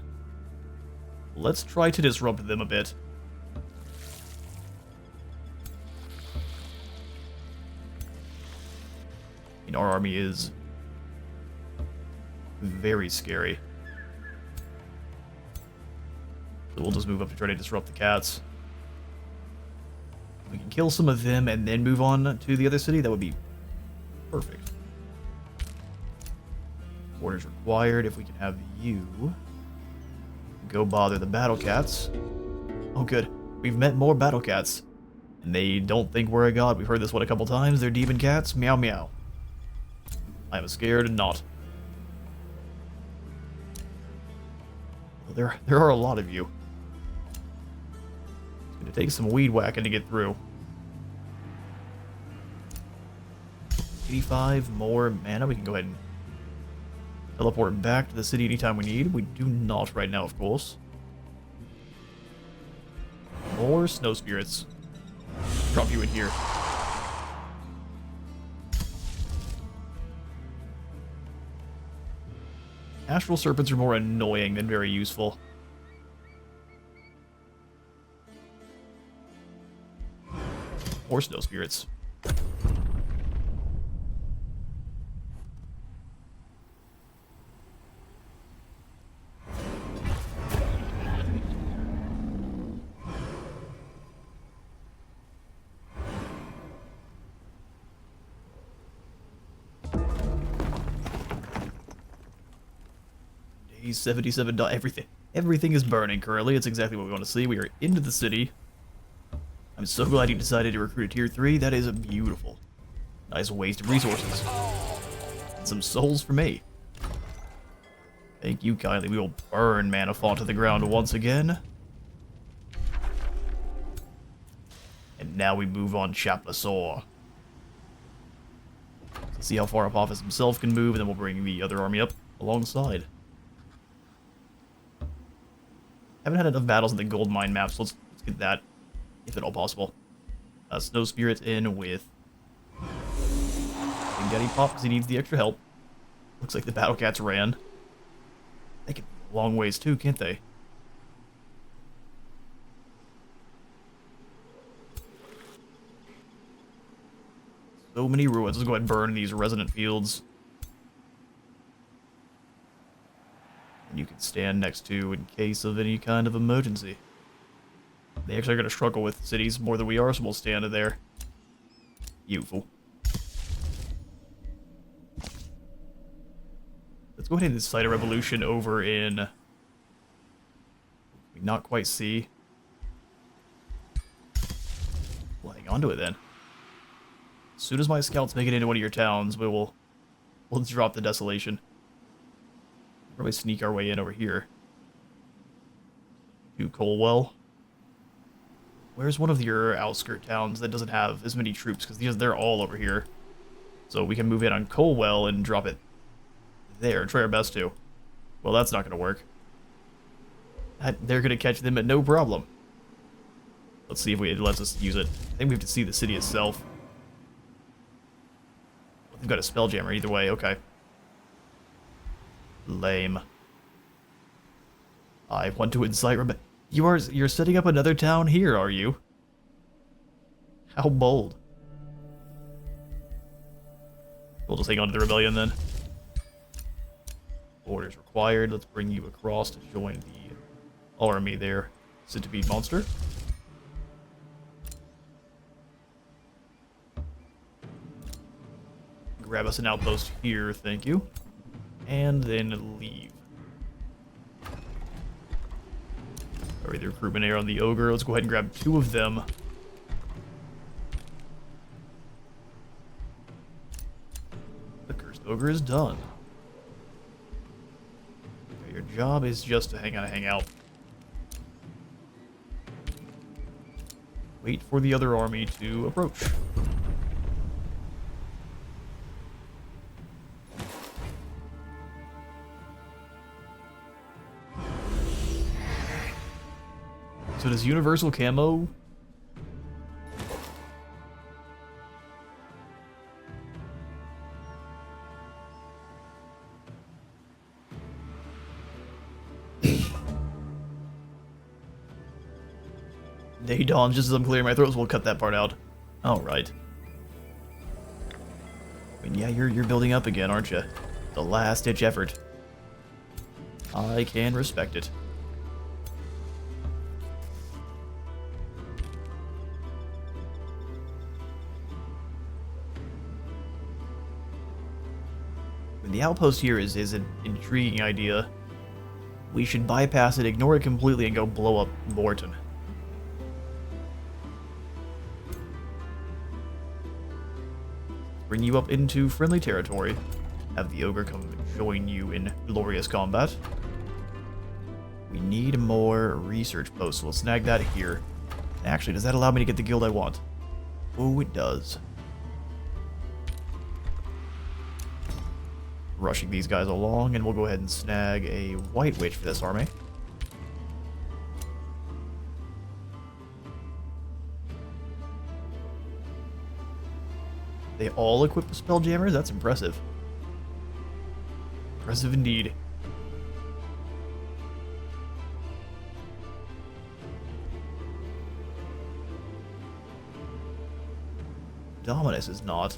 Let's try to disrupt them a bit. And our army is very scary. So we'll just move up to try to disrupt the cats. If we can kill some of them and then move on to the other city, that would be perfect. Orders required. If we can have you go bother the battle cats. Oh good, we've met more battle cats. And they don't think we're a god. We've heard this one a couple times. They're demon cats. Meow meow. I'm scared and not. There are a lot of you. It's gonna take some weed whacking to get through. 85 more mana. We can go ahead and teleport back to the city anytime we need. We do not right now, of course. More snow spirits. Drop you in here. Astral serpents are more annoying than very useful. Or snow spirits. He's 77. Everything is burning currently. It's exactly what we want to see. We are into the city. I'm so glad he decided to recruit a tier 3. That is a beautiful. Nice waste of resources. And some souls for me. Thank you kindly. We will burn Manafont to the ground once again. And now we move on Chaplasaur. Let's see how far Apophis himself can move, and then we'll bring the other army up alongside. Haven't had enough battles in the gold mine map, so let's get that, if at all possible. Snow Spirit in with Big Daddy Pop, because he needs the extra help. Looks like the Battle Cats ran. They can be a long ways too, can't they? So many ruins. Let's go ahead and burn these resident fields. You can stand next to in case of any kind of emergency. They actually are going to struggle with cities more than we are, so we'll stand there. Beautiful. Let's go ahead and incite a revolution over in... We not quite see. We'll hang on to it then. As soon as my scouts make it into one of your towns, we'll drop the desolation. Probably sneak our way in over here. To Colwell. Where's one of your outskirt towns that doesn't have as many troops? Because they're all over here. So we can move in on Colwell and drop it there. Try our best to. Well, that's not going to work. They're going to catch them at no problem. Let's see if it lets us use it. I think we have to see the city itself. We've got a Spelljammer either way. Okay. Lame. I want to incite rebellion. You're setting up another town here, are you? How bold. We'll just hang on to the rebellion then. Orders required. Let's bring you across to join the army there. Centipede monster. Grab us an outpost here, thank you. And then leave. Alright, the recruitment air on the ogre. Let's go ahead and grab 2 of them. The cursed ogre is done. Okay, your job is just to hang out. Wait for the other army to approach. So does universal camo? Day dawns just as I'm clearing my throat, so we'll cut that part out. Alright. I mean, yeah, you're building up again, aren't you? The last-ditch effort. I can respect it. The outpost here is an intriguing idea. We should bypass it, ignore it completely, and go blow up Morton. Bring you up into friendly territory. Have the ogre come join you in glorious combat. We need more research posts. We'll snag that here. Actually, does that allow me to get the guild I want? Oh, it does. Rushing these guys along, and we'll go ahead and snag a white witch for this army. They all equip with spelljammers? That's impressive. Impressive indeed. Dominus is not.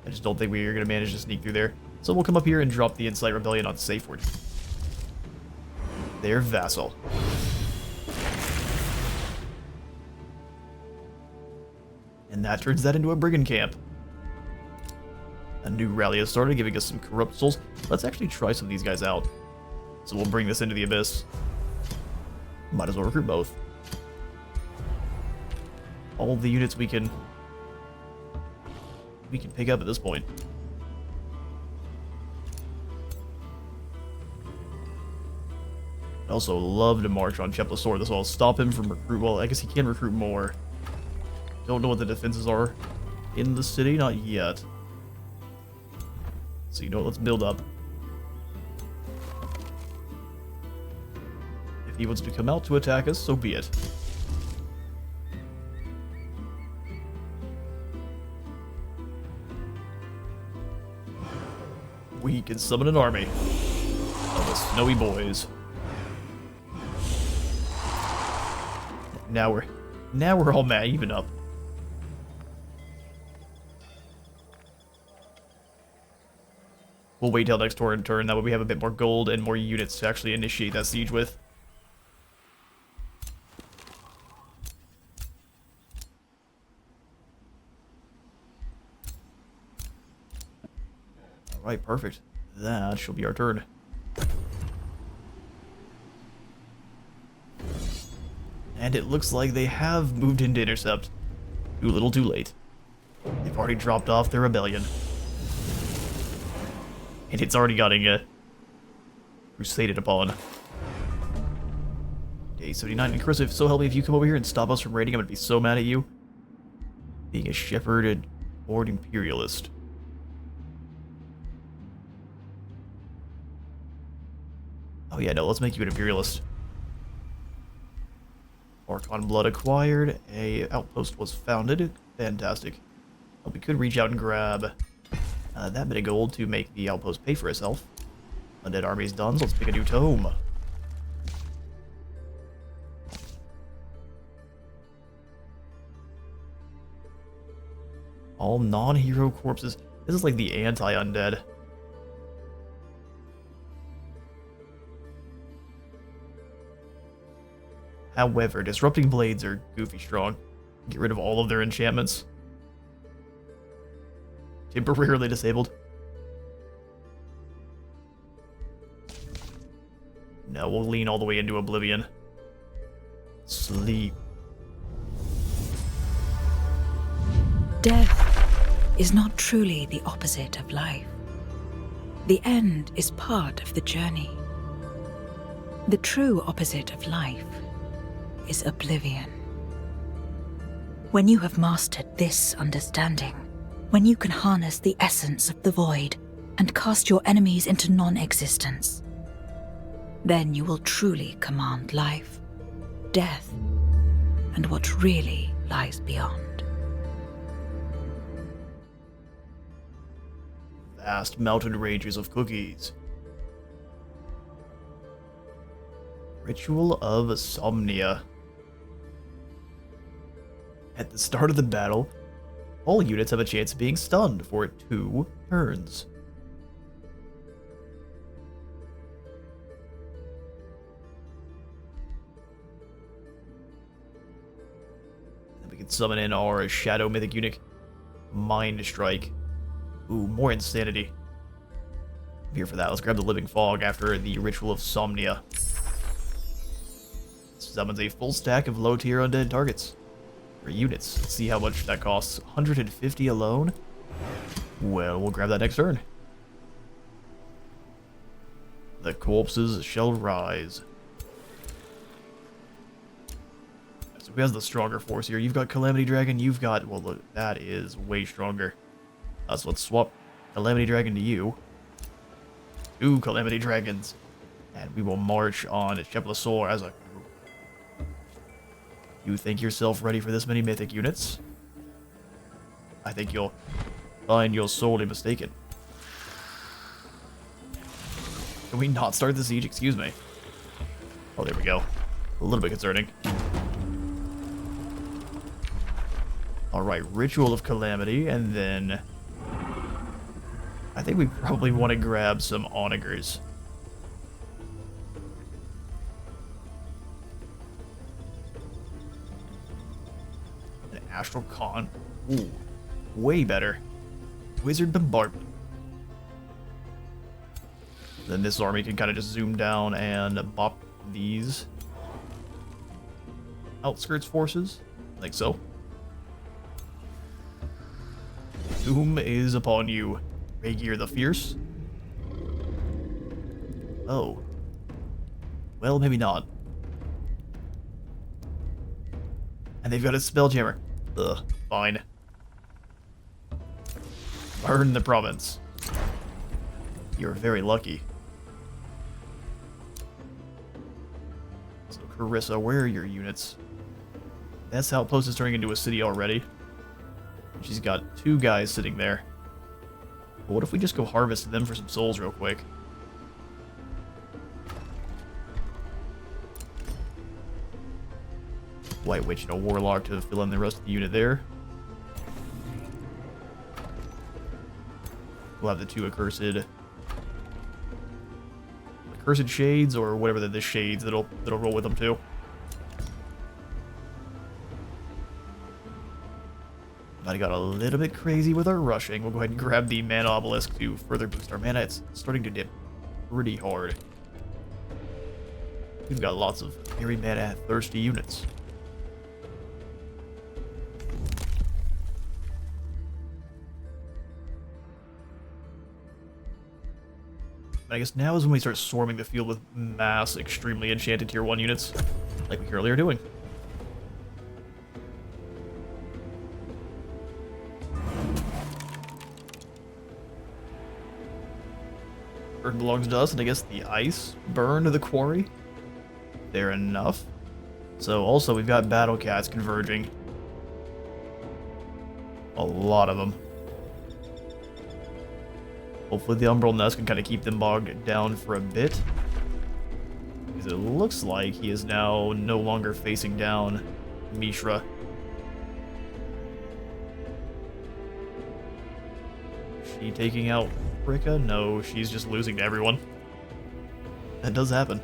I just don't think we're going to manage to sneak through there. So we'll come up here and drop the Insight Rebellion on Safeward. Their vassal. And that turns that into a brigand camp. A new rally has started, giving us some corrupt souls. Let's actually try some of these guys out. So we'll bring this into the Abyss. Might as well recruit both. All the units we can pick up at this point. I'd also love to march on Cheplosaur. This will stop him from recruit. Well, I guess he can recruit more. Don't know what the defenses are in the city, not yet. So you know what, let's build up. If he wants to come out to attack us, so be it. We can summon an army of the snowy boys. Now we're all mad, even up. We'll wait till next turn, that way we have a bit more gold and more units to actually initiate that siege with. Alright, perfect. That shall be our turn. And it looks like they have moved into intercept. Too little too late. They've already dropped off their rebellion. And it's already getting crusaded upon. Day 79. And Chris, so help me, if you come over here and stop us from raiding, I'm gonna be so mad at you. Being a shepherd or an imperialist. Oh yeah, no, let's make you an imperialist. Archon blood acquired. A outpost was founded. Fantastic. Well, we could reach out and grab that bit of gold to make the outpost pay for itself. Undead army's done, so let's pick a new tome. All non-hero corpses. This is like the anti-undead. However, disrupting blades are goofy strong. Get rid of all of their enchantments. Temporarily disabled. No, we'll lean all the way into Oblivion. Sleep.
Death is not truly the opposite of life. The end is part of the journey. The true opposite of life is oblivion. When you have mastered this understanding, when you can harness the essence of the void and cast your enemies into non-existence, then you will truly command life, death, and what really lies beyond.
Vast mountain ranges of cookies. Ritual of Somnia. At the start of the battle, all units have a chance of being stunned for 2 turns. And we can summon in our Shadow Mythic Eunuch, Mind Strike. Ooh, more insanity. I'm here for that. Let's grab the Living Fog after the Ritual of Somnia. Summons a full stack of low-tier undead targets. Or units. Let's see how much that costs. 150 alone? Well, we'll grab that next turn. The corpses shall rise. So who has the stronger force here? You've got Calamity Dragon, you've got... Well, look, that is way stronger. So let's swap Calamity Dragon to you. 2 Calamity Dragons. And we will march on Cheplasaur as a group. You think yourself ready for this many mythic units? I think you'll find you're sorely mistaken. Can we not start the siege? Excuse me. Oh, there we go. A little bit concerning. Alright, Ritual of Calamity, and then... I think we probably want to grab some onagers. An Astral Con. Ooh, way better. Wizard Bombardment. Then this army can kind of just zoom down and bop these outskirts forces. Like so. Doom is upon you. Ragear the Fierce. Oh. Well, maybe not. And they've got a Spelljammer. Ugh, fine. Burn the province. You're very lucky. So, Carissa, where are your units? That's Outpost is turning into a city already. She's got 2 guys sitting there. But what if we just go harvest them for some souls real quick? White Witch and a Warlock to fill in the rest of the unit there. We'll have the 2 accursed shades, or whatever the shades that'll roll with them too. I got a little bit crazy with our rushing. We'll go ahead and grab the Mana Obelisk to further boost our mana. It's starting to dip pretty hard. We've got lots of very mana thirsty units. I guess now is when we start swarming the field with mass, extremely enchanted tier 1 units, like we currently are doing. Burn belongs to us, and I guess the ice burned the quarry. Fair enough. So also we've got battle cats converging. A lot of them. Hopefully the Umbral Nest can kind of keep them bogged down for a bit. Because it looks like he is now no longer facing down Mishra. she taking out Rika? No, she's just losing to everyone. That does happen.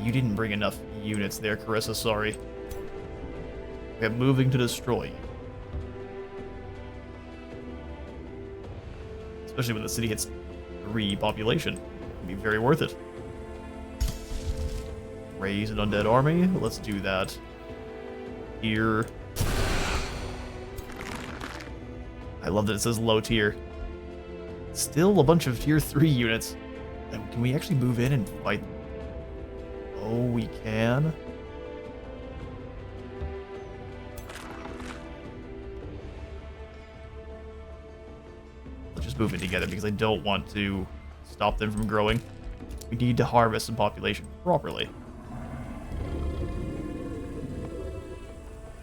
You didn't bring enough units there, Carissa, sorry. We have moving to destroy you. Especially when the city hits 3 population. It'd be very worth it. Raise an undead army. Let's do that. Here. I love that it says low tier. Still a bunch of tier 3 units. Can we actually move in and fight? Oh, we can. Let's just move in together because I don't want to stop them from growing. We need to harvest some population properly.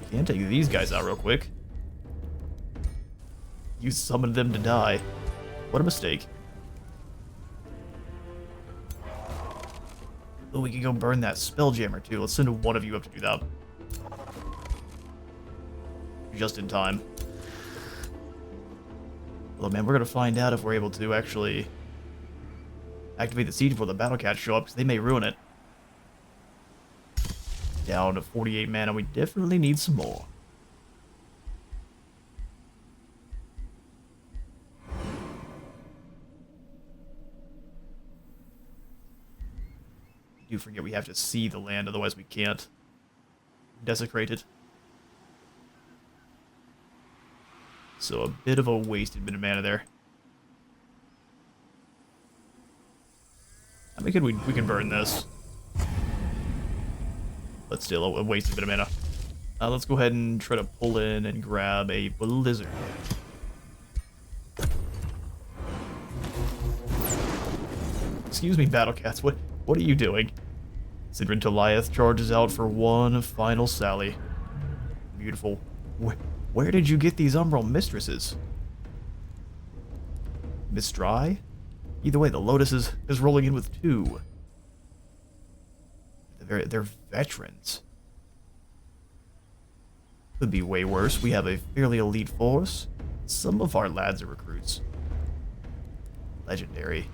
We can take these guys out real quick. You summoned them to die. What a mistake. Oh, we can go burn that Spelljammer too. Let's send one of you up to do that. Just in time. Well, man, we're gonna find out if we're able to actually activate the siege before the battle cats show up, because they may ruin it. Down to 48 mana. We definitely need some more. Do forget we have to see the land, otherwise we can't desecrate it. So a bit of a wasted bit of mana there. I mean, we can burn this. But still, a wasted bit of mana. Let's go ahead and try to pull in and grab a blizzard. Excuse me, Battle Cats. What are you doing? Sidrin Toliath charges out for one final sally. Beautiful. Where did you get these Umbral Mistresses? Mistrai? Either way, the Lotus is rolling in with 2. They're veterans. Could be way worse. We have a fairly elite force. Some of our lads are recruits. Legendary.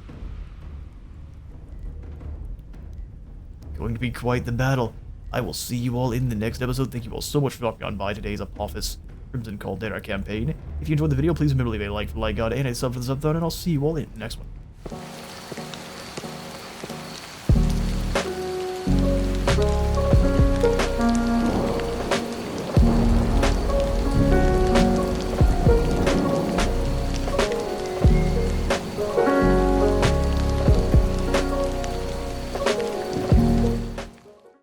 Going to be quite the battle. I will see you all in the next episode. Thank you all so much for dropping on by today's Apophis Crimson Caldera campaign. If you enjoyed the video, please remember to leave a like for the like god and a sub for the sub thon, and I'll see you all in the next one.